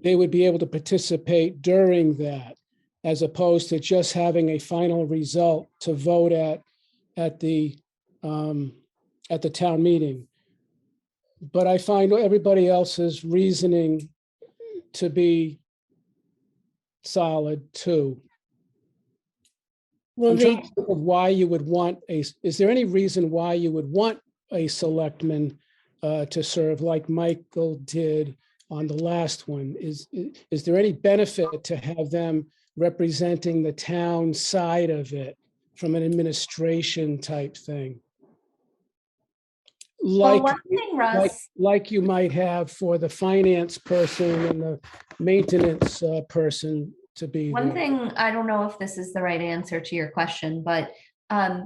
they would be able to participate during that, as opposed to just having a final result to vote at the town meeting. But I find everybody else's reasoning to be solid too. Well, I'm they, trying to think of why you would want is there any reason why you would want a selectman to serve like Michael did on the last one? Is there any benefit to have them representing the town side of it from an administration type thing? Well, Like, one thing, Russ, like you might have for the finance person and the maintenance person to be one there. thing, I don't know if this is the right answer to your question, but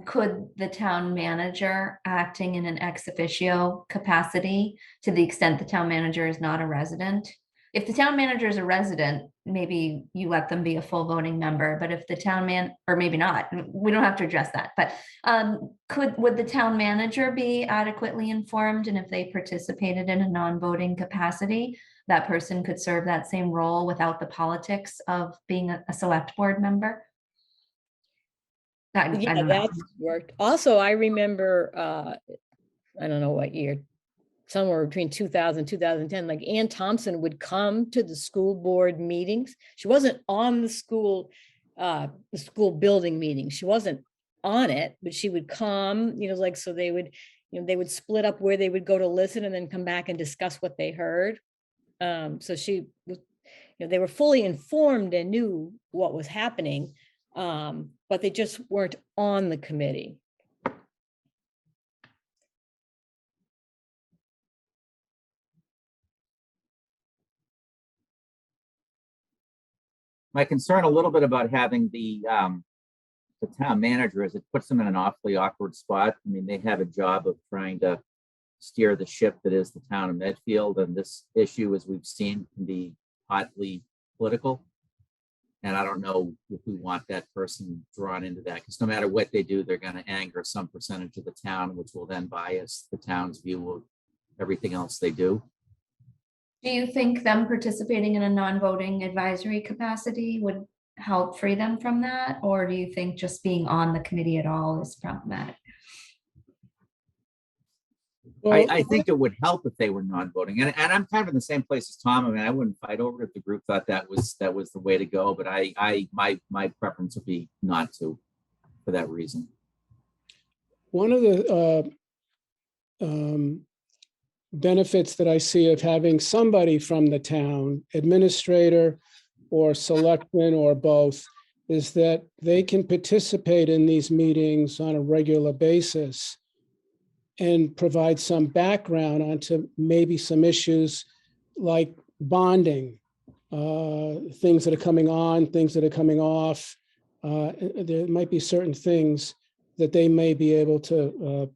could the town manager acting in an ex officio capacity, to the extent the town manager is not a resident? If the town manager is a resident, maybe you let them be a full voting member, but if the town or maybe not, we don't have to address that, but would the town manager be adequately informed? And if they participated in a non-voting capacity, that person could serve that same role without the politics of being a select board member? I yeah, don't know. that's worked. Also, I remember, I don't know what year, somewhere between 2000, 2010, like Ann Thompson would come to the school board meetings. She wasn't on the school building meeting. She wasn't on it, but she would come, like, so they would, they would split up where they would go to listen and then come back and discuss what they heard. So she was, they were fully informed and knew what was happening, but they just weren't on the committee. My concern a little bit about having the town manager is it puts them in an awfully awkward spot. I mean, they have a job of trying to steer the ship that is the town of Medfield, and this issue, as we've seen, can be hotly political. And I don't know if we want that person drawn into that, because no matter what they do, they're going to anger some percentage of the town, which will then bias the town's view of everything else they do. Do you think them participating in a non-voting advisory capacity would help free them from that? Or do you think just being on the committee at all is problematic? Well, I think it would help if they were non-voting, and I'm kind of in the same place as Tom. I mean, I wouldn't fight over it if the group thought that was the way to go, but my preference would be not to, for that reason. one of the benefits that I see of having somebody from the town, administrator or selectman or both, is that they can participate in these meetings on a regular basis and provide some background onto maybe some issues like bonding, things that are coming on, things that are coming off. There might be certain things that they may be able to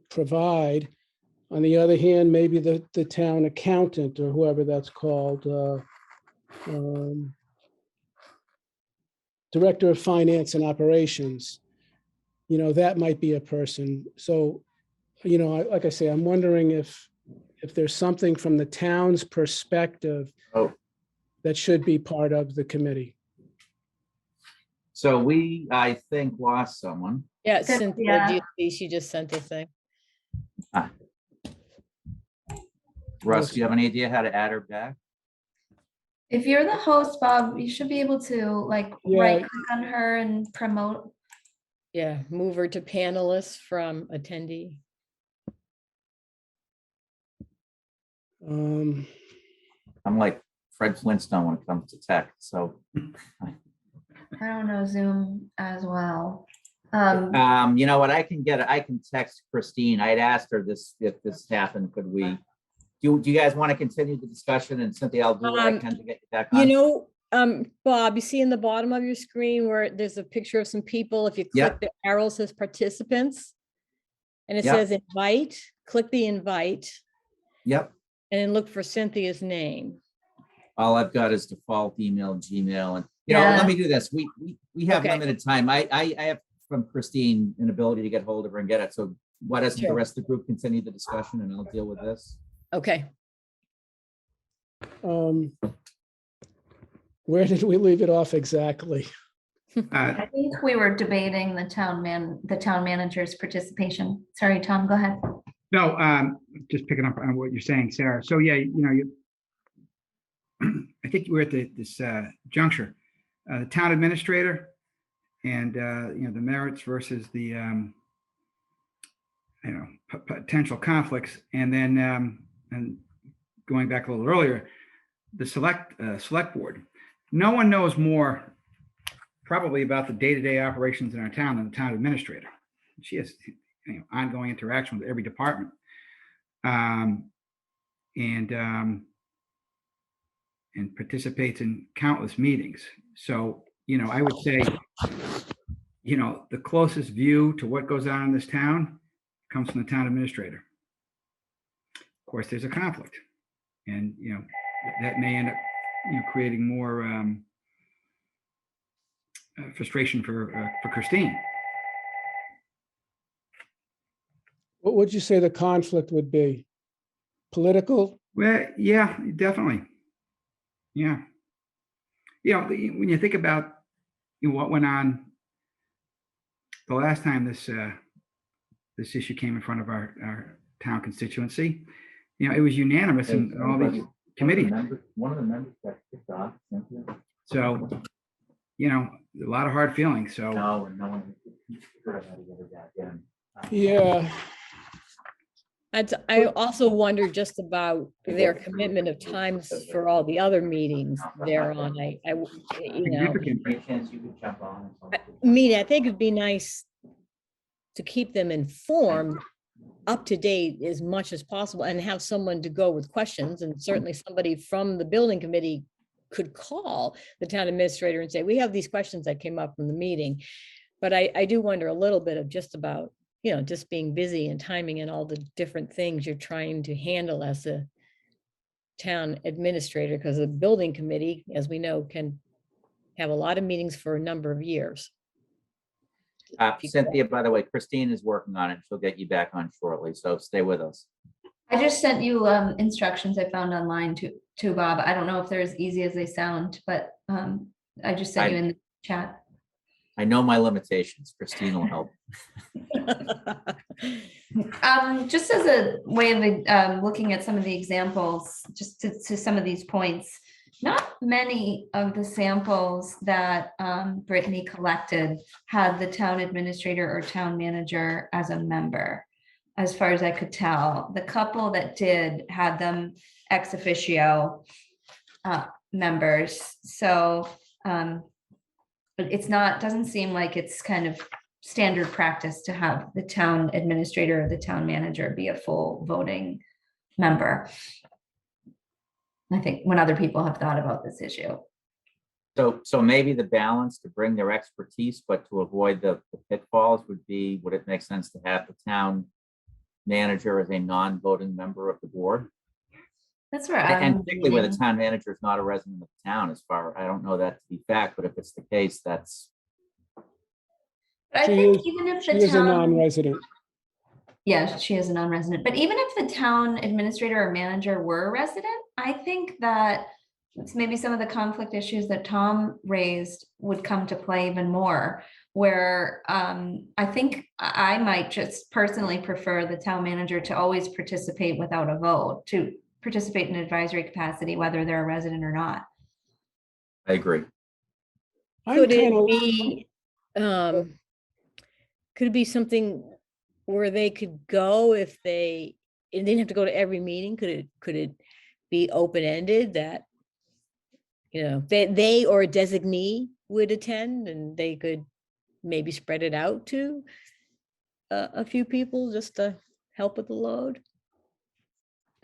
provide. On the other hand, maybe the town accountant or whoever that's called, director of finance and operations, that might be a person. So, like I say, I'm wondering if there's something from the town's perspective that should be part of the committee. So we, I think, lost someone. Yeah, Good, Cynthia, yeah. do you see, she just sent a thing. Russ, do you have any idea how to add her back? If you're the host, Bob, you should be able to right click on her and promote. Yeah, move her to panelist from attendee. I'm like Fred Flintstone when it comes to tech, so. I don't know Zoom as well. You know what, I can text Christine. I'd asked her if this happened, do you guys want to continue the discussion? And Cynthia, I'll do what I can to get you back on. Bob, you see in the bottom of your screen where there's a picture of some people, if you Yep. click the arrow says participants. And it Yep. says invite, click the invite, Yep. and then look for Cynthia's name. All I've got is default email, Gmail, and, you know, Yeah. let me do this. We have Okay. limited time. I have from Christine an ability to get hold of her and get it. So why doesn't the Sure. rest of the group continue the discussion and I'll deal with this? Okay. Where did we leave it off exactly? I think we were debating the town manager's participation. Sorry, Tom, go ahead. No, just picking up on what you're saying, Sarah. So yeah, you know, I think we're at this juncture. The town administrator and, you know, the merits versus the, you know, potential conflicts. And then, and going back a little earlier, the select board. No one knows more probably about the day-to-day operations in our town than the town administrator. She has, you know, ongoing interaction with every department. And participates in countless meetings. So, you know, I would say, you know, the closest view to what goes on in this town comes from the town administrator. Of course, there's a conflict, and, you know, that may end up, you know, creating more frustration for Christine. What would you say the conflict would be? Political? Well, yeah, definitely. Yeah. You know, when you think about, you know, what went on the last time this issue came in front of our town constituency, you know, it was unanimous in all these committees. One of the members got kicked off. So, you know, a lot of hard feelings. So No one figured out how to get her back in. Yeah, I also wonder just about their commitment of times for all the other meetings they're on. You know, significant. Great chance you could jump on. I mean, I think it'd be nice to keep them informed, up to date as much as possible, and have someone to go with questions. And certainly somebody from the building committee could call the town administrator and say, we have these questions that came up from the meeting. But I do wonder a little bit of just about, you know, just being busy and timing and all the different things you're trying to handle as a town administrator, because the building committee, as we know, can have a lot of meetings for a number of years. Cynthia, by the way, Christine is working on it. She'll get you back on shortly, so stay with us. I just sent you instructions I found online to Bob. I don't know if they're as easy as they sound, but I just sent you in the chat. I know my limitations. Christine will help. Just as a way of looking at some of the examples, just to some of these points, not many of the samples that Brittany collected had the town administrator or town manager as a member, as far as I could tell. The couple that did had them ex officio members. So but it's not, doesn't seem like it's kind of standard practice to have the town administrator or the town manager be a full voting member. I think when other people have thought about this issue. So maybe the balance to bring their expertise, but to avoid the pitfalls would it make sense to have the town manager as a non-voting member of the board? That's right. And particularly where the town manager is not a resident of the town, I don't know that to be fact, but if it's the case, that's. I think even if she the is a town, non-resident. yeah, she is a non-resident, but even if the town administrator or manager were a resident, I think that it's maybe some of the conflict issues that Tom raised would come to play even more, where I think I might just personally prefer the town manager to always participate without a vote, to participate in advisory capacity, whether they're a resident or not. I agree. Could it be, could it be something where they could go if they didn't have to go to every meeting? Could it be open-ended that, you know, they or a designee would attend and they could maybe spread it out to a few people just to help with the load?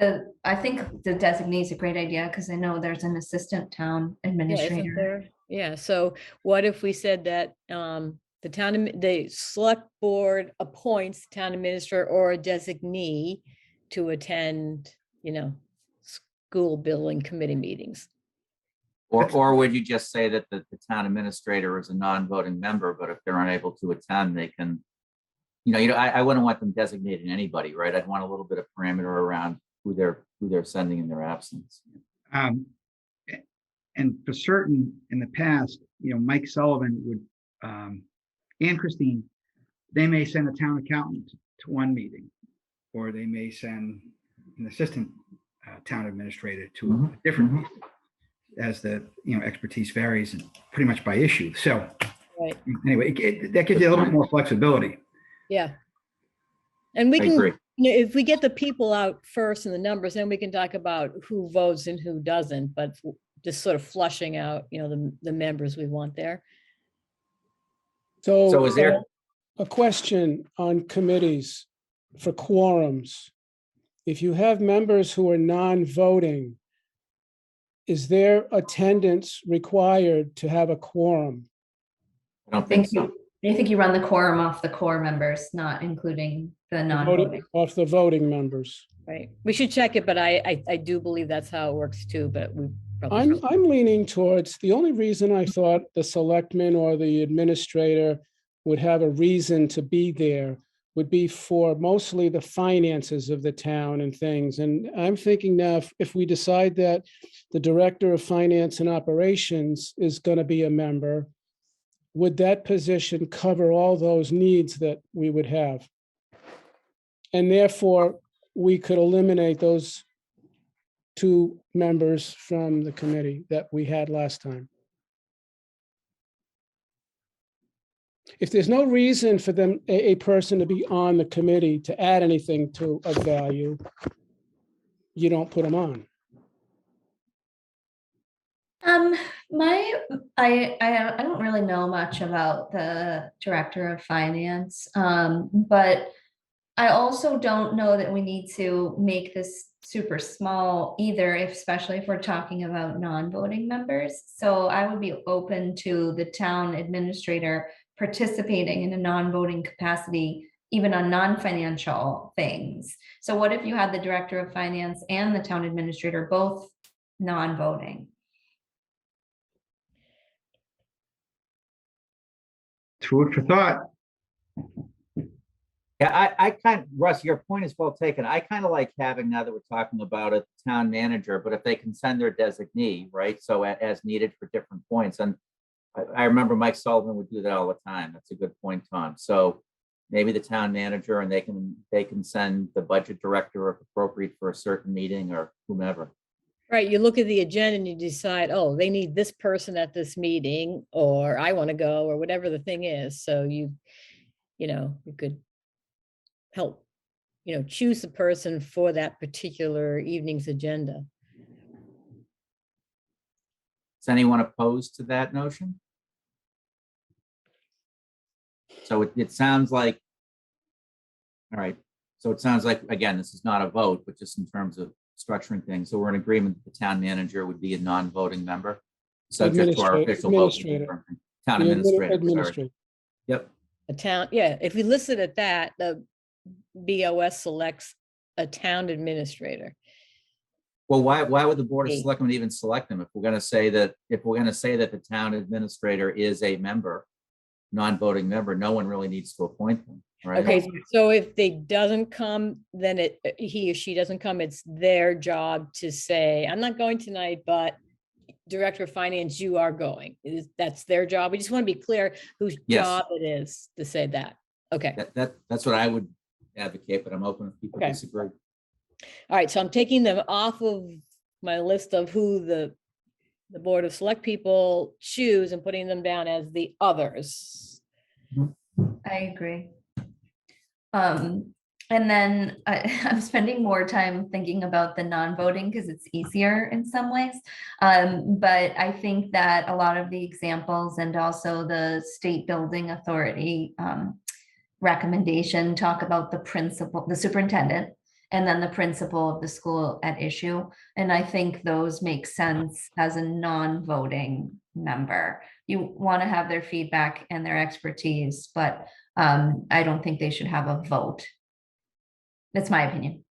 I think the designee is a great idea because I know there's an assistant town Yeah, isn't administrator. there? Yeah, so what if we said that the select board appoints the town administrator or a designee to attend, school building committee meetings? Or would you just say that the town administrator is a non-voting member, but if they're unable to attend, they can, I wouldn't want them designating anybody, right? I'd want a little bit of parameter around who they're sending in their absence. And for certain, in the past, Mike Sullivan would, and Christine, they may send a town accountant to one meeting, or they may send an assistant town administrator to a different meeting, as the expertise varies and pretty much by issue. So Right. anyway, that gives you a little bit more flexibility. Yeah. And we I can, agree. if we get the people out first and the numbers, then we can talk about who votes and who doesn't, but just sort of flushing out, the members we want there. So is there, a question on committees for quorums? If you have members who are non-voting, is their attendance required to have a quorum? I don't think so. I think you run the quorum off the core members, not including the non-voting. Off the voting members. Right. We should check it, but I do believe that's how it works too, but we probably. I'm leaning towards, the only reason I thought the selectman or the administrator would have a reason to be there would be for mostly the finances of the town and things. And I'm thinking now, if we decide that the director of finance and operations is going to be a member, would that position cover all those needs that we would have? And therefore, we could eliminate those two members from the committee that we had last time. If there's no reason for them, a person to be on the committee to add anything of value, you don't put them on. I don't really know much about the director of finance, but I also don't know that we need to make this super small either, especially if we're talking about non-voting members. So I would be open to the town administrator participating in a non-voting capacity, even on non-financial things. So what if you had the director of finance and the town administrator both non-voting? Food for thought. Yeah, Russ, your point is well taken. I kind of like having, now that we're talking about a town manager, but if they can send their designee, right? So as needed for different points. And I remember Mike Sullivan would do that all the time. That's a good point, Tom. So maybe the town manager, and they can send the budget director if appropriate for a certain meeting or whomever. Right, you look at the agenda and you decide, oh, they need this person at this meeting, or I want to go, or whatever the thing is. So you could help, choose the person for that particular evening's agenda. Is anyone opposed to that notion? So it sounds like, all right. So it sounds like, again, this is not a vote, but just in terms of structuring things. So we're in agreement that the town manager would be a non-voting member, subject to our official vote. Town administrator. Sorry. Yep. A town, yeah, if we listed at that, the BOS selects a town administrator. Well, why would the Board of Selectmen even select them if we're going to say that the town administrator is a member, non-voting member? No one really needs to appoint them, right? Okay, so if they doesn't come, then he or she doesn't come, it's their job to say, I'm not going tonight, but Director of Finance, you are going. That's their job. We just want to be clear whose job it is to say that. Okay. That's what I would advocate, but I'm open if people disagree. All right, so I'm taking them off of my list of who the Board of Select people choose and putting them down as the others. I agree. And then I'm spending more time thinking about the non-voting because it's easier in some ways. But I think that a lot of the examples and also the state building authority recommendation talk about the principal, the superintendent, and then the principal of the school at issue. And I think those make sense as a non-voting member. You want to have their feedback and their expertise, but I don't think they should have a vote. That's my opinion.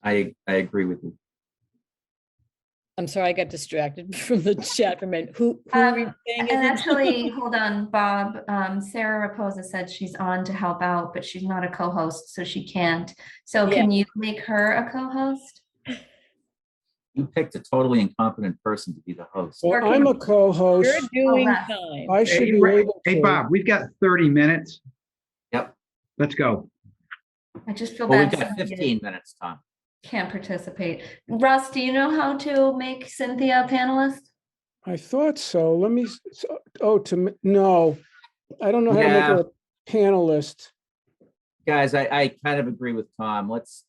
I agree with you. I'm sorry, I got distracted from the chat for a minute. Who are we saying is And it? actually, hold on, Bob. Sarah Raposa said she's on to help out, but she's not a co-host, so she can't. So Yeah. can you make her a co-host? You picked a totally incompetent person to be the host. Well, Or can I'm a you- co-host. You're doing Russ. time. I should Hey, be Ra- able Hey, to. Bob, we've got 30 minutes. Yep. Let's go. I just feel Well, bad. we've got somebody 15 minutes, Tom. Can't participate. Russ, do you know how to make Cynthia a panelist? I thought so. Let me, no, I don't know how to make Yeah. her a panelist. Guys, I kind of agree with Tom. Let's,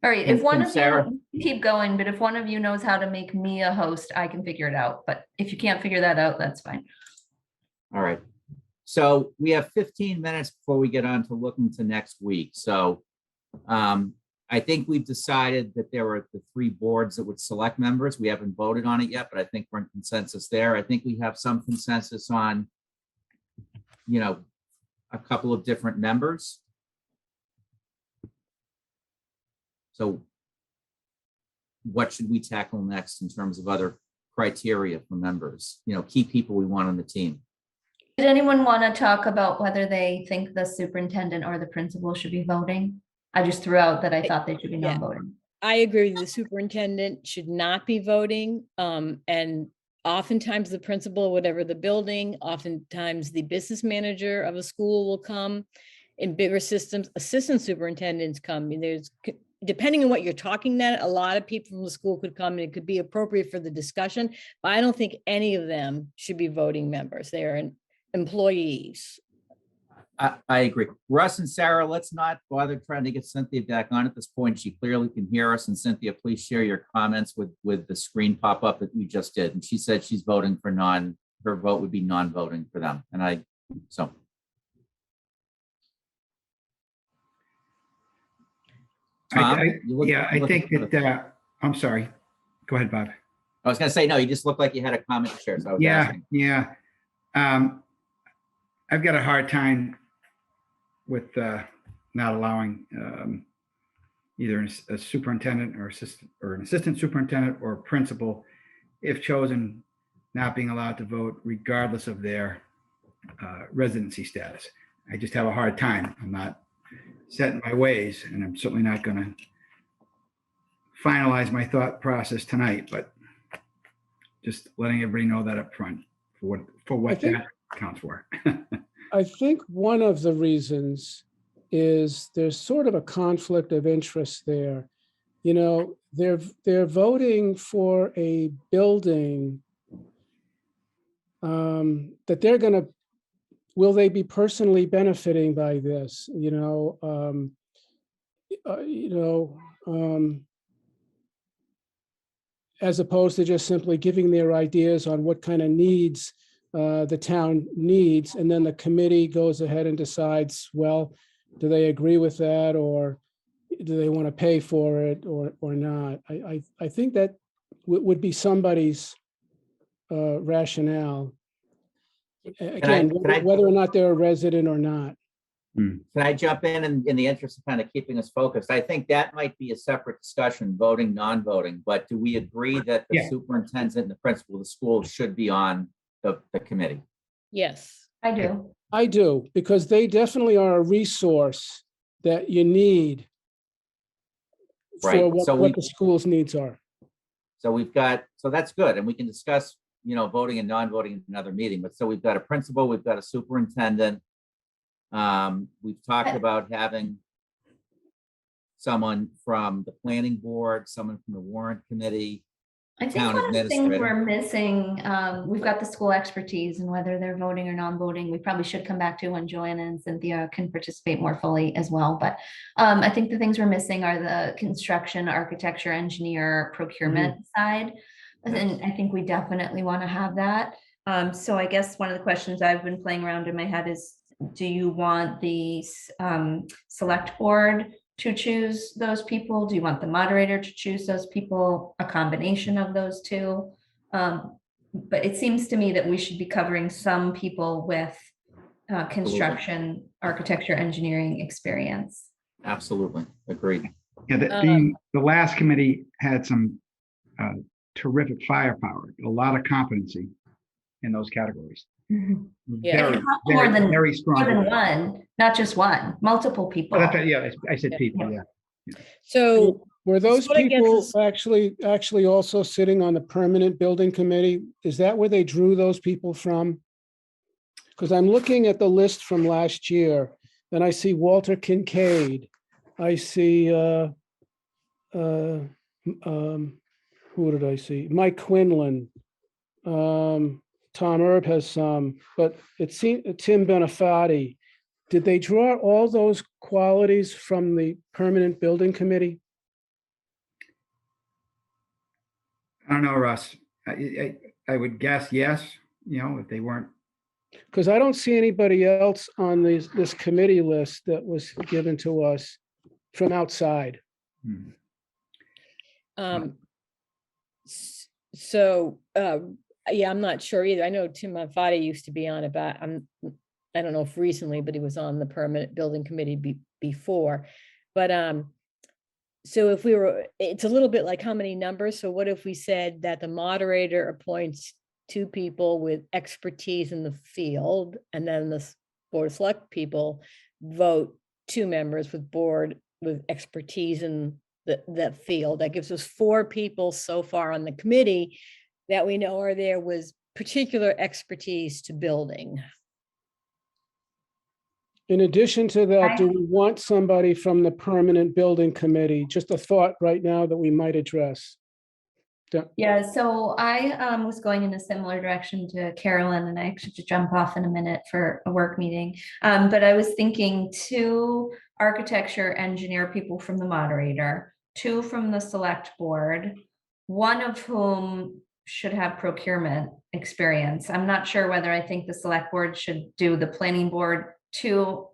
All right, And- if one and of Sarah- you keep going, but if one of you knows how to make me a host, I can figure it out. But if you can't figure that out, that's fine. all right. So we have 15 minutes before we get on to looking to next week. So I think we've decided that there are the 3 boards that would select members. We haven't voted on it yet, but I think we're in consensus there. I think we have some consensus on, a couple of different members. So what should we tackle next in terms of other criteria for members, key people we want on the team? Did anyone want to talk about whether they think the superintendent or the principal should be voting? I just threw out that I thought they should be Yeah. non-voting. I agree. The superintendent should not be voting. And oftentimes the principal, whatever the building, oftentimes the business manager of a school will come. In bigger systems, assistant superintendents come. I mean, there's, depending on what you're talking about, a lot of people from the school could come and it could be appropriate for the discussion, but I don't think any of them should be voting members. They are employees. I agree. Russ and Sarah, let's not bother trying to get Cynthia back on at this point. She clearly can hear us. And Cynthia, please share your comments with the screen pop-up that you just did. And she said she's voting for her vote would be non-voting for them. And I think that, I'm sorry. Go ahead, Bob. I was going to say, no, you just looked like you had a comment to share. So I was asking. Yeah. I've got a hard time with not allowing either a superintendent or an assistant superintendent or principal, if chosen, not being allowed to vote regardless of their residency status. I just have a hard time. I'm not set in my ways, and I'm certainly not going to finalize my thought process tonight, but just letting everybody know that up front for what that counts for. I think one of the reasons is there's sort of a conflict of interest there. They're voting for a building that they're going to, will they be personally benefiting by this? As opposed to just simply giving their ideas on what kind of needs the town needs, and then the committee goes ahead and decides, well, do they agree with that, or do they want to pay for it or not? I think that would be somebody's rationale. Again, whether or not they're a resident or not. Can I jump in the interest of kind of keeping us focused? I think that might be a separate discussion, voting, non-voting, but do we agree that the superintendent and the principal of the school should be on the committee? Yes. I do. I do, because they definitely are a resource that you need for what the school's needs are. So that's good. And we can discuss, voting and non-voting in another meeting, but so we've got a principal, we've got a superintendent. We've talked about having someone from the planning board, someone from the warrant committee. I think one of the things we're missing, we've got the school expertise, and whether they're voting or non-voting, we probably should come back to when Joanna and Cynthia can participate more fully as well. But I think the things we're missing are the construction, architecture, engineer, procurement side. And I think we definitely want to have that. So I guess one of the questions I've been playing around in my head is, do you want the select board to choose those people? Do you want the moderator to choose those people? A combination of those two? But it seems to me that we should be covering some people with construction, architecture, engineering experience. Absolutely, agreed. Yeah, the last committee had some terrific firepower, a lot of competency in those categories. Yeah. Very, More very, than- very strong. More than one, not just one, multiple people. Oh, that's right, yeah, I said people, yeah. So Were those what I guess people is- actually also sitting on the permanent building committee? Is that where they drew those people from? Because I'm looking at the list from last year, and I see Walter Kincaid. I see, who did I see? Mike Quinlan. Tom Erb has some, but it seemed Tim Benefati. Did they draw all those qualities from the permanent building committee? I don't know, Russ. I would guess yes, if they weren't. Because I don't see anybody else on this committee list that was given to us from outside. So, yeah, I'm not sure either. I know Tim Monfatti used to be on it, but I don't know if recently, but he was on the permanent building committee before. But so if it's a little bit like how many numbers. So what if we said that the moderator appoints 2 people with expertise in the field, and then the board of select people vote 2 members with expertise in that field? That gives us 4 people so far on the committee that we know are there with particular expertise to building. In addition to that, do we want somebody from the permanent building committee? Just a thought right now that we might address. Yeah, so I was going in a similar direction to Carolyn, and I actually have to jump off in a minute for a work meeting. But I was thinking 2 architecture engineer people from the moderator, 2 from the select board, one of whom should have procurement experience. I'm not sure whether I think the select board should do the planning board, 2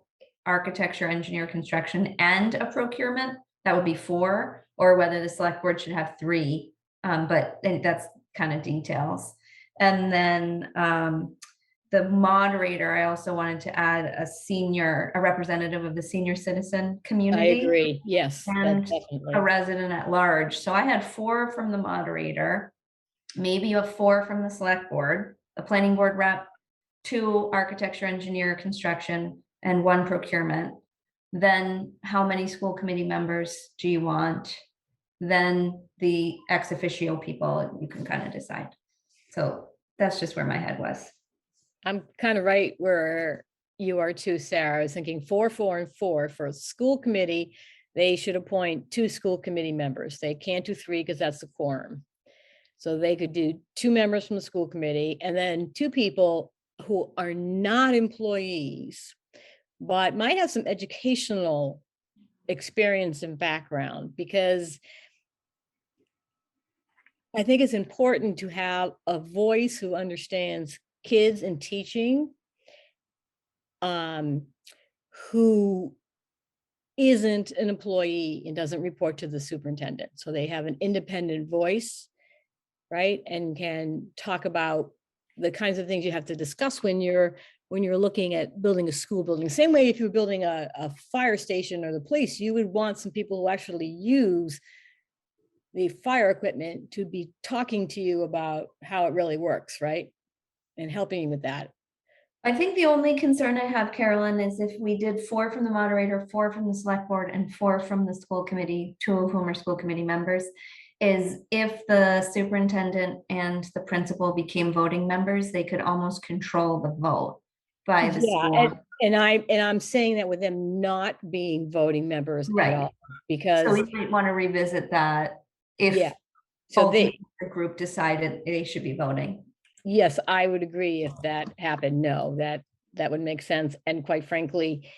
architecture, engineer, construction, and a procurement. That would be 4, or whether the select board should have 3. But that's kind of details. And then the moderator, I also wanted to add a representative of the senior citizen community. I agree, yes. And definitely. a resident at large. So I had 4 from the moderator, maybe a 4 from the select board, the planning board rep, 2 architecture, engineer, construction, and 1 procurement. Then how many school committee members do you want? Then the ex officio people, you can kind of decide. So that's just where my head was. I'm kind of right where you are too, Sarah. I was thinking 4, 4, and 4 for a school committee. They should appoint 2 school committee members. They can't do 3 because that's the quorum. So they could do 2 members from the school committee, and then 2 people who are not employees, but might have some educational experience and background, because I think it's important to have a voice who understands kids and teaching, who isn't an employee and doesn't report to the superintendent. So they have an independent voice, right? And can talk about the kinds of things you have to discuss when you're looking at building a school building. Same way if you're building a fire station or the police, you would want some people who actually use the fire equipment to be talking to you about how it really works, right? And helping you with that. I think the only concern I have, Carolyn, is if we did 4 from the moderator, 4 from the select board, and 4 from the school committee, 2 of whom are school committee members, is if the superintendent and the principal became voting members, they could almost control the vote by the school. And I'm saying that with them not being voting members at all, because So we might want to revisit that if so the group decided they should be voting. Yes, I would agree if that happened. No, that would make sense. And quite frankly,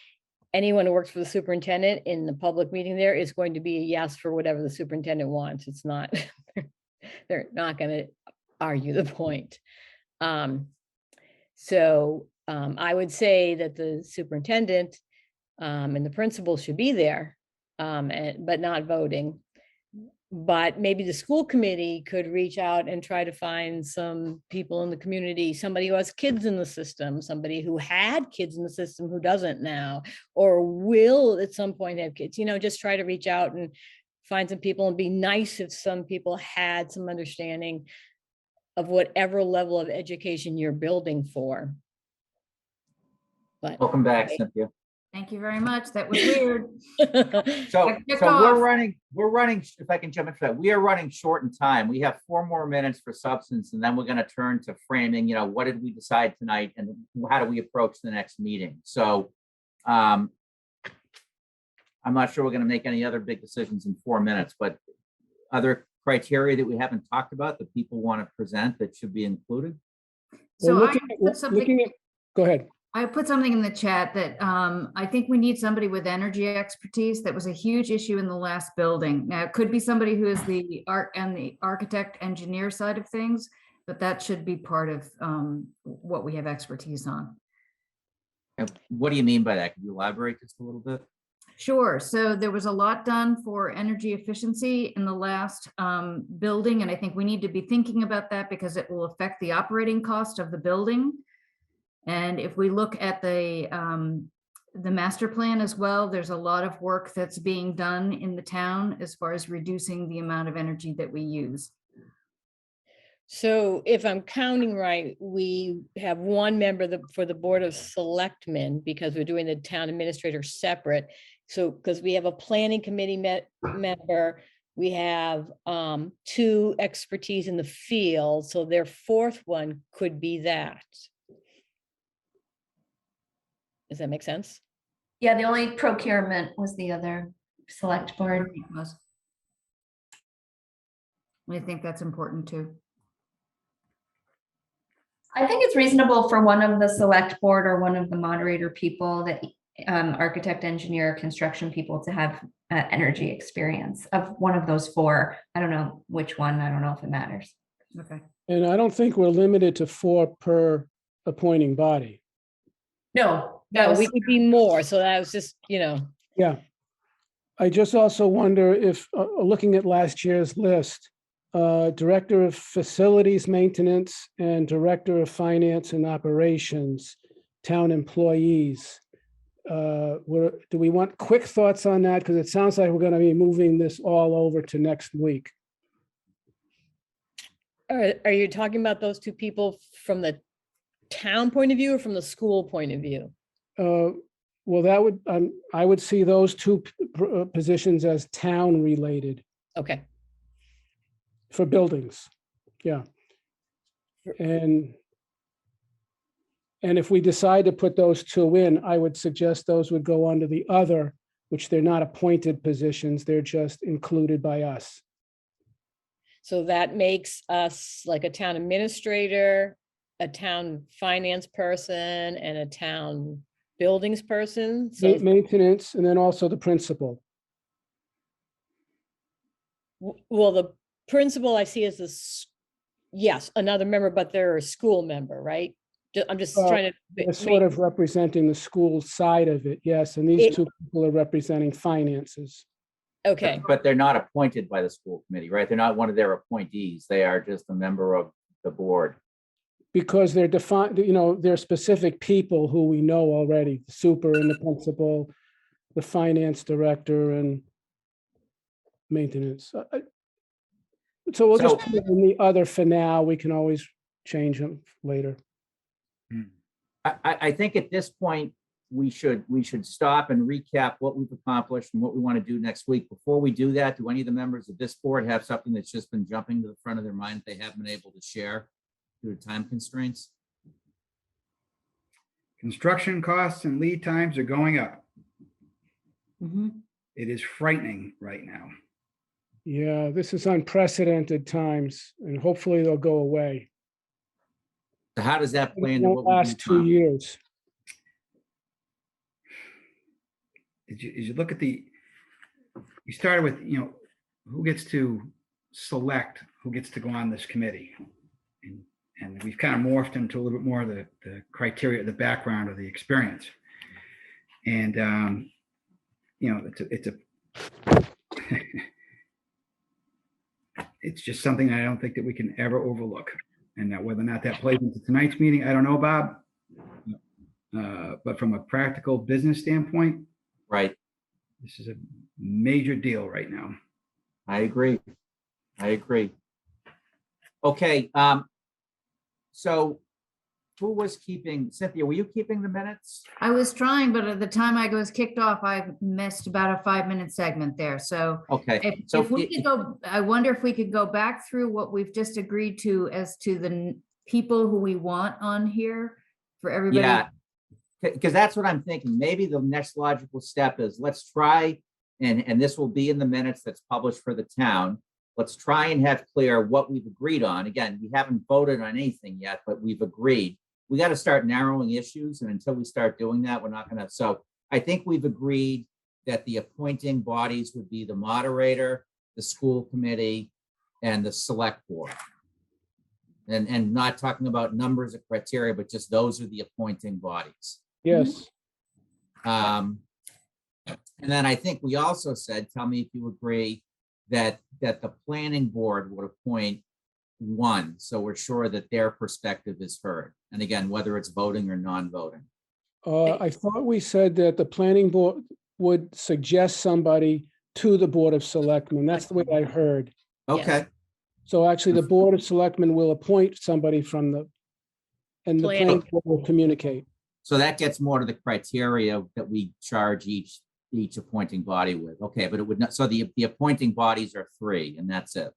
anyone who works for the superintendent in the public meeting there is going to be a yes for whatever the superintendent wants. It's not, they're not going to argue the point. So I would say that the superintendent and the principal should be there, but not voting. But maybe the school committee could reach out and try to find some people in the community, somebody who has kids in the system, somebody who had kids in the system who doesn't now, or will at some point have kids, just try to reach out and find some people. And be nice if some people had some understanding of whatever level of education you're building for. But Welcome back, Cynthia. Thank you very much. That was weird. So Kick we're off. running, if I can jump into that, we are running short in time. We have 4 more minutes for substance, and then we're going to turn to framing, what did we decide tonight and how do we approach the next meeting? So I'm not sure we're going to make any other big decisions in 4 minutes, but other criteria that we haven't talked about that people want to present that should be included? So Well, go ahead. I put something in the chat that I think we need somebody with energy expertise. That was a huge issue in the last building. Now, it could be somebody who is the architect engineer side of things, but that should be part of what we have expertise on. And what do you mean by that? Can you elaborate just a little bit? Sure. So there was a lot done for energy efficiency in the last building, and I think we need to be thinking about that because it will affect the operating cost of the building. And if we look at the master plan as well, there's a lot of work that's being done in the town as far as reducing the amount of energy that we use. so if I'm counting right, we have 1 member for the Board of Selectmen because we're doing the town administrator separate. So because we have a planning committee member, we have 2 expertise in the field. So their 4th one could be that. Does that make sense? Yeah, the only procurement was the other select board. I think that's important too. I think it's reasonable for one of the select board or one of the moderator people that architect, engineer, construction people to have energy experience of one of those 4. I don't know which one. I don't know if it matters. Okay. And I don't think we're limited to 4 per appointing body. No, No, we could be more. So that was just, Yeah. I just also wonder if, looking at last year's list, Director of Facilities Maintenance and Director of Finance and Operations, town employees. Do we want quick thoughts on that? Because it sounds like we're going to be moving this all over to next week. are you talking about those 2 people from the town point of view or from the school point of view? Well, that would, I would see those 2 positions as town related Okay. for buildings. Yeah. And if we decide to put those 2 in, I would suggest those would go under the other, which they're not appointed positions. They're just included by us. So that makes us like a town administrator, a town finance person, and a town buildings person. So Maintenance, and then also the principal. well, the principal I see as this, yes, another member, but they're a school member, right? I'm just trying to. They're sort of representing the school side of it, yes, and these 2 people are representing finances. Okay, But they're not appointed by the school committee, right? They're not one of their appointees. They are just a member of the board. Because they're defined, they're specific people who we know already, the super and the principal, the finance director and maintenance. So we'll just put it in the other for now. We can always change them later. I think at this point, we should stop and recap what we've accomplished and what we want to do next week. Before we do that, do any of the members of this board have something that's just been jumping to the front of their mind that they haven't been able to share due to time constraints? Construction costs and lead times are going up. Mhm. It is frightening right now. Yeah, this is unprecedented times, and hopefully they'll go away. So how does that play It into won't what we last do? 2 years. As you look at you started with, who gets to select who gets to go on this committee. And we've kind of morphed into a little bit more of the criteria, the background of the experience. And, it's a It's just something I don't think that we can ever overlook. And that whether or not that plays into tonight's meeting, I don't know, Bob. But from a practical business standpoint, Right. this is a major deal right now. I agree. I agree. Okay, so who was keeping, Cynthia, were you keeping the minutes? I was trying, but at the time I was kicked off, I missed about a 5-minute segment there. So Okay, so if we could go, I wonder if we could go back through what we've just agreed to as to the people who we want on here for everybody. yeah, because that's what I'm thinking. Maybe the next logical step is let's try, and this will be in the minutes that's published for the town. Let's try and have clear what we've agreed on. Again, we haven't voted on anything yet, but we've agreed. We got to start narrowing issues, and until we start doing that, we're not going to. So I think we've agreed that the appointing bodies would be the moderator, the school committee, and the select board. And not talking about numbers of criteria, but just those are the appointing bodies. Yes. And then I think we also said, tell me if you agree, that the planning board would appoint one, so we're sure that their perspective is heard. And again, whether it's voting or non-voting. I thought we said that the planning board would suggest somebody to the Board of Selectmen. That's the way I heard. Okay, So actually, the Board of Selectmen will appoint somebody from and the planning board will communicate. so that gets more to the criteria that we charge each appointing body with. Okay, but it would not, so the appointing bodies are 3 and that's it.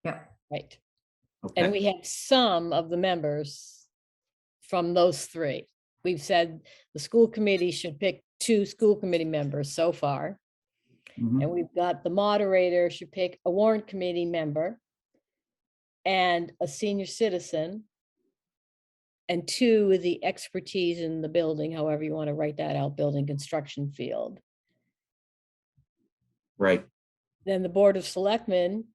Yeah. Right. And Okay, we have some of the members from those 3. We've said the school committee should pick 2 school committee members so far. Mhm. And we've got the moderator should pick a warrant committee member and a senior citizen and 2 with the expertise in the building, however you want to write that out, building construction field. Right, Then the Board of Selectmen,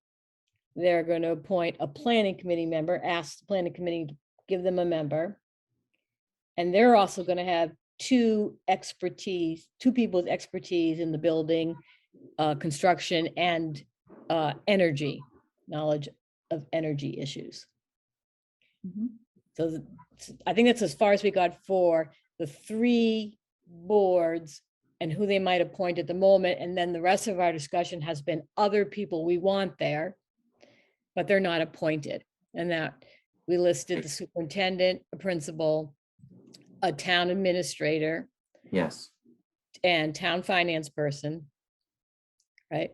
they're going to appoint a planning committee member, ask the planning committee to give them a member. And they're also going to have 2 people with expertise in the building, construction and energy, knowledge of energy issues. So I think that's as far as we got for the 3 boards and who they might appoint at the moment. And then the rest of our discussion has been other people we want there, but they're not appointed. And that we listed the superintendent, a principal, a town administrator, yes. and town finance person, right?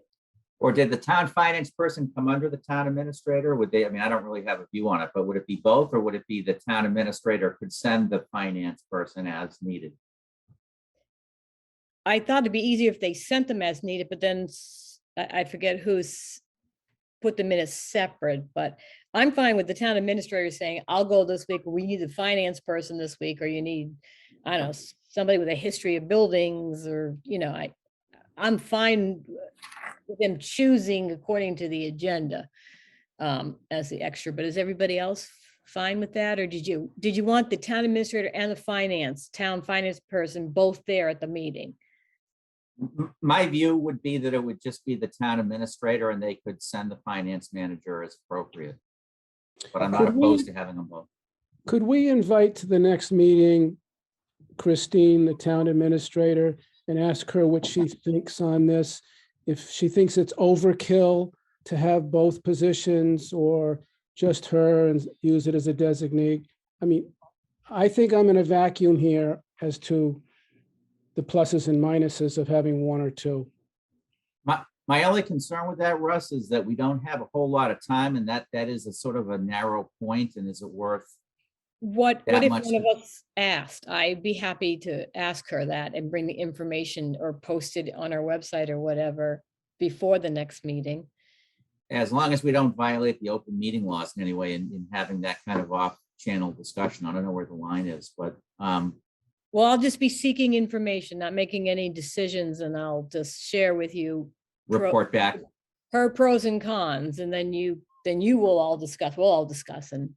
Or did the town finance person come under the town administrator? Would they, I mean, I don't really have a view on it, but would it be both, or would it be the town administrator could send the finance person as needed? I thought it'd be easier if they sent them as needed, but then I forget who's put them in as separate, but I'm fine with the town administrator saying, I'll go this week, or we need a finance person this week, or you need, I don't know, somebody with a history of buildings, or, you know, I'm fine with them choosing according to the agenda as the extra, but is everybody else fine with that? Or did you want the town administrator and the town finance person both there at the meeting? My view would be that it would just be the town administrator and they could send the finance manager as appropriate. But I'm not Could we- opposed to having them both. Could we invite to the next meeting Christine, the town administrator, and ask her what she thinks on this? If she thinks it's overkill to have both positions, or just her and use it as a designee. I mean, I think I'm in a vacuum here as to the pluses and minuses of having 1 or 2. My only concern with that, Russ, is that we don't have a whole lot of time, and that is a sort of a narrow point, and is it worth? What that if much one of us asked? I'd be happy to ask her that and bring the information or post it on our website or whatever before the next meeting. As long as we don't violate the open meeting laws in any way in having that kind of off-channel discussion. I don't know where the line is, but Well, I'll just be seeking information, not making any decisions, and I'll just share with you report back. her pros and cons, and then you will all discuss, we'll all discuss and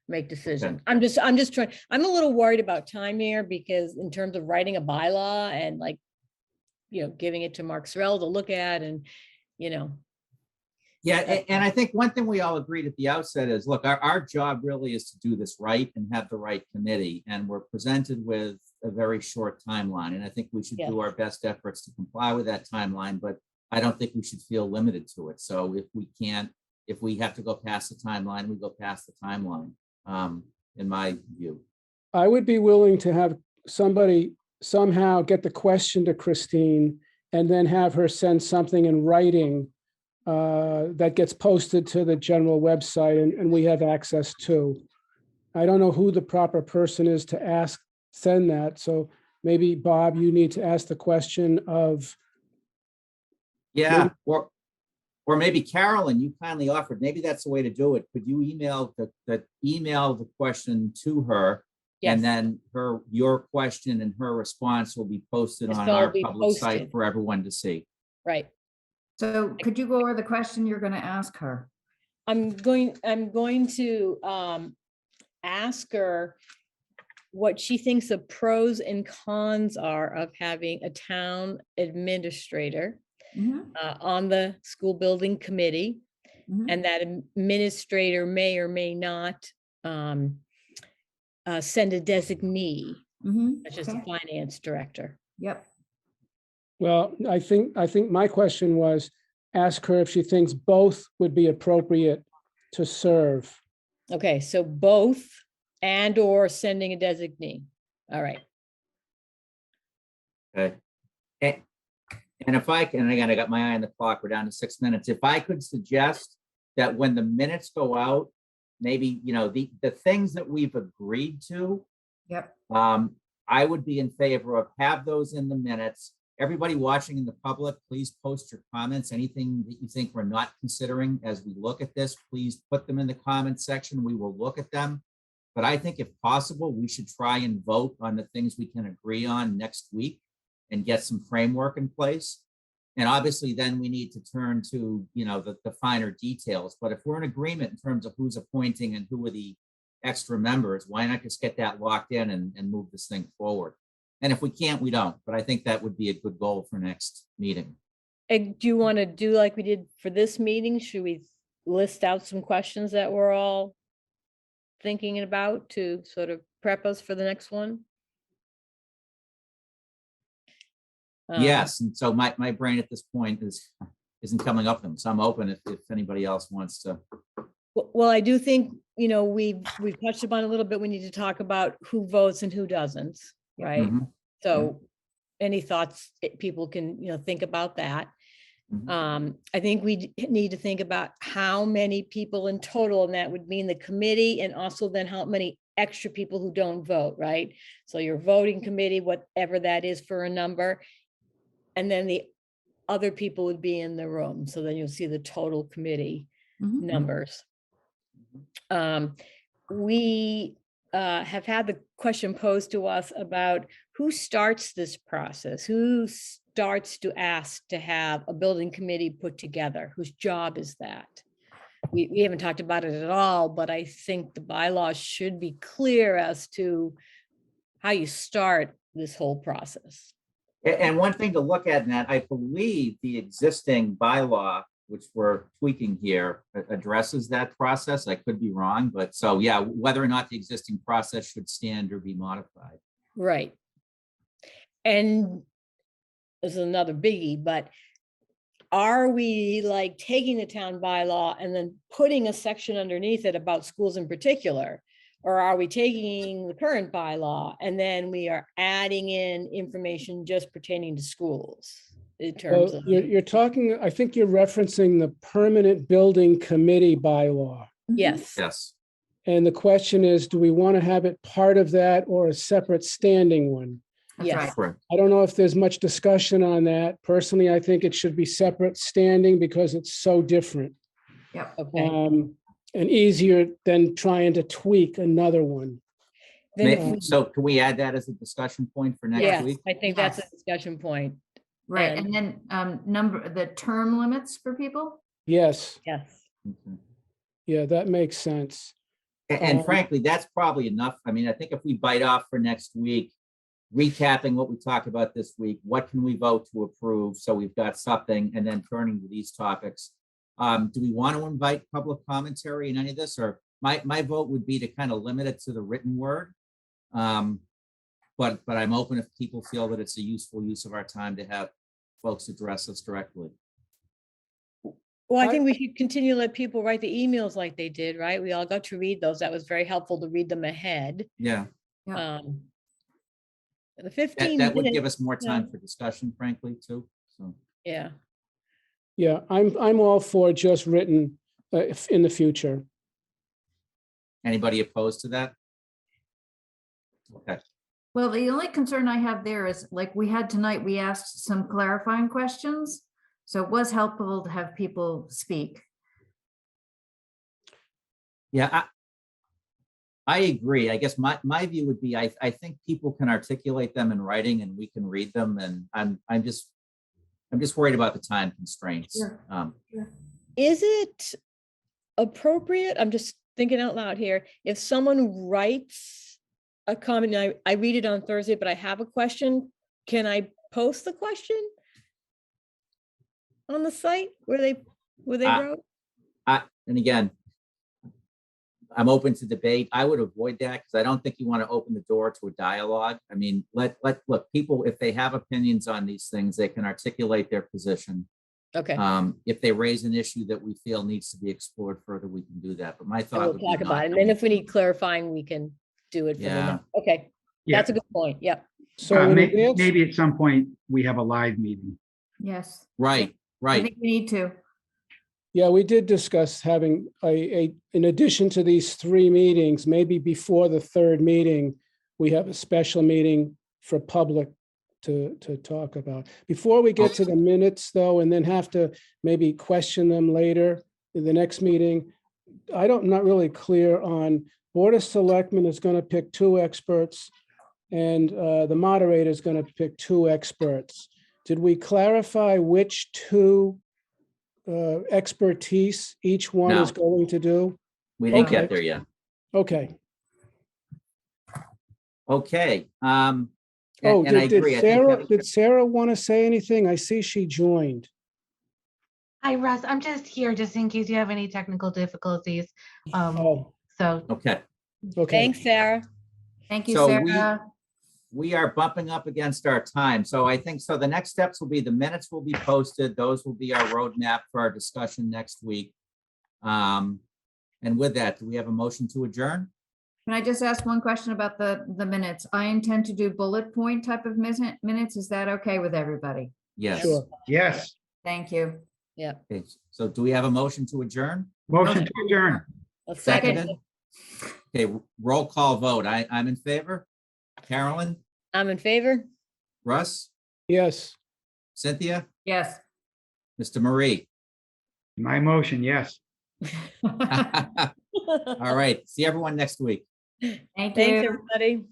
make decisions. I'm just trying, I'm a little worried about time here, because in terms of writing a bylaw and like giving it to Mark Sorrell to look at and, Yeah, and I think one thing we all agreed at the outset is, look, our job really is to do this right and have the right committee. And we're presented with a very short timeline. And I think we should do our best efforts to comply with that timeline, but I don't think we should feel limited to it. So if we have to go past the timeline, we go past the timeline, in my view. I would be willing to have somebody somehow get the question to Christine and then have her send something in writing that gets posted to the general website and we have access to. I don't know who the proper person is to send that. So maybe Bob, you need to ask the question of. Yeah, or maybe Carolyn, you kindly offered, maybe that's the way to do it. Could you email the question to her? Yes. And then your question and her response will be posted It's on gonna our be public site posted. for everyone to see. Right. So could you go over the question you're going to ask her? I'm going to ask her what she thinks the pros and cons are of having a town administrator on the school building committee, and that administrator may or may not send a designee, such as the finance director. Yep. Well, I think my question was, ask her if she thinks both would be appropriate to serve. Okay, so both and or sending a designee. All right. Okay. And if I can, and again, I got my eye on the clock, we're down to 6 minutes. If I could suggest that when the minutes go out, maybe, the things that we've agreed to, Yep. I would be in favor of have those in the minutes. Everybody watching in the public, please post your comments. Anything that you think we're not considering as we look at this, please put them in the comment section. We will look at them. But I think if possible, we should try and vote on the things we can agree on next week and get some framework in place. And obviously then we need to turn to, the finer details. But if we're in agreement in terms of who's appointing and who are the extra members, why not just get that locked in and move this thing forward? And if we can't, we don't. But I think that would be a good goal for next meeting. Do you want to do like we did for this meeting? Should we list out some questions that we're all thinking about to sort of prep us for the next one? Yes, and so my brain at this point isn't coming up with them. So I'm open if anybody else wants to. Well, I do think, we've touched upon a little bit. We need to talk about who votes and who doesn't, right? So any thoughts people can, think about that. I think we need to think about how many people in total, and that would mean the committee, and also then how many extra people who don't vote, right? So your voting committee, whatever that is for a number, and then the other people would be in the room. So then you'll see the total committee numbers. We have had the question posed to us about who starts this process, who starts to ask to have a building committee put together, whose job is that? We haven't talked about it at all, but I think the bylaws should be clear as to how you start this whole process. And one thing to look at in that, I believe the existing bylaw, which we're tweaking here, addresses that process. I could be wrong, but so yeah, whether or not the existing process should stand or be modified. Right. And this is another biggie, but are we like taking the town bylaw and then putting a section underneath it about schools in particular? Or are we taking the current bylaw and then we are adding in information just pertaining to schools in terms of? You're talking, I think you're referencing the permanent building committee bylaw. Yes. Yes. And the question is, do we want to have it part of that or a separate standing one? Yes. Correct. I don't know if there's much discussion on that. Personally, I think it should be separate standing because it's so different. Yep. Okay. And easier than trying to tweak another one. Then if we- So can we add that as a discussion point for next Yes, week? I think that's a discussion point. Right. And- And then the term limits for people? Yes, Yes. Okay. yeah, that makes sense. And frankly, that's probably enough. I mean, I think if we bite off for next week, recapping what we talked about this week. What can we vote to approve? So we've got something, and then turning to these topics. Do we want to invite public commentary in any of this, or my vote would be to kind of limit it to the written word. But I'm open if people feel that it's a useful use of our time to have folks address us directly. Well, I think we should continue to let people write the emails like they did, right? We all got to read those. That was very helpful to read them ahead. Yeah, The 15 that would give minutes, us more time for discussion, frankly, too. So, yeah. Yeah, I'm all for just written in the future. anybody opposed to that? Okay. Well, the only concern I have there is, like we had tonight, we asked some clarifying questions. So it was helpful to have people speak. Yeah, I agree. I guess my view would be, I think people can articulate them in writing and we can read them, and I'm just worried about the time constraints. Sure. Is it appropriate? I'm just thinking out loud here. If someone writes a comment, I read it on Thursday, but I have a question, can I post the question on the site where they wrote? And again, I'm open to debate. I would avoid that because I don't think you want to open the door to a dialogue. I mean, look, people, if they have opinions on these things, they can articulate their position. Okay. If they raise an issue that we feel needs to be explored further, we can do that. But my And thought we'll would be talk about not it. And going then if we need clarifying, we can do it. Yeah. Okay, Yeah, that's a good point. Yep. So in advance, maybe at some point we have a live meeting. Yes. Right, I right. think we need to. yeah, we did discuss having in addition to these 3 meetings, maybe before the 3rd meeting, we have a special meeting for public to talk about. Before we get to the minutes though, and then have to maybe question them later in the next meeting, I'm not really clear on, Board of Selectmen is going to pick 2 experts and the moderator is going to pick 2 experts. Did we clarify which 2 expertise each one is No. going to do? We didn't Okay. get there yet. Okay. Okay. Oh, and I agree. I think did Sarah want to say anything? I see she joined. Hi, Russ. I'm just here just in case you have any technical difficulties. Oh, So okay. okay. Thanks, Sarah. Thank you, So Sarah. we are bumping up against our time. So I think, so the next steps will be the minutes will be posted. Those will be our roadmap for our discussion next week. And with that, do we have a motion to adjourn? Can I just ask one question about the minutes? I intend to do bullet point type of minutes. Is that okay with everybody? Yes. Sure. Yes, Thank you. Okay. So do we have a motion to adjourn? motion to adjourn. A second. Okay, roll call vote. I'm in favor. Carolyn, I'm in favor. Russ, Yes. Cynthia, Yes. Mr. Marie. My motion, yes. All right. See everyone next week. Thank Thanks, you. everybody.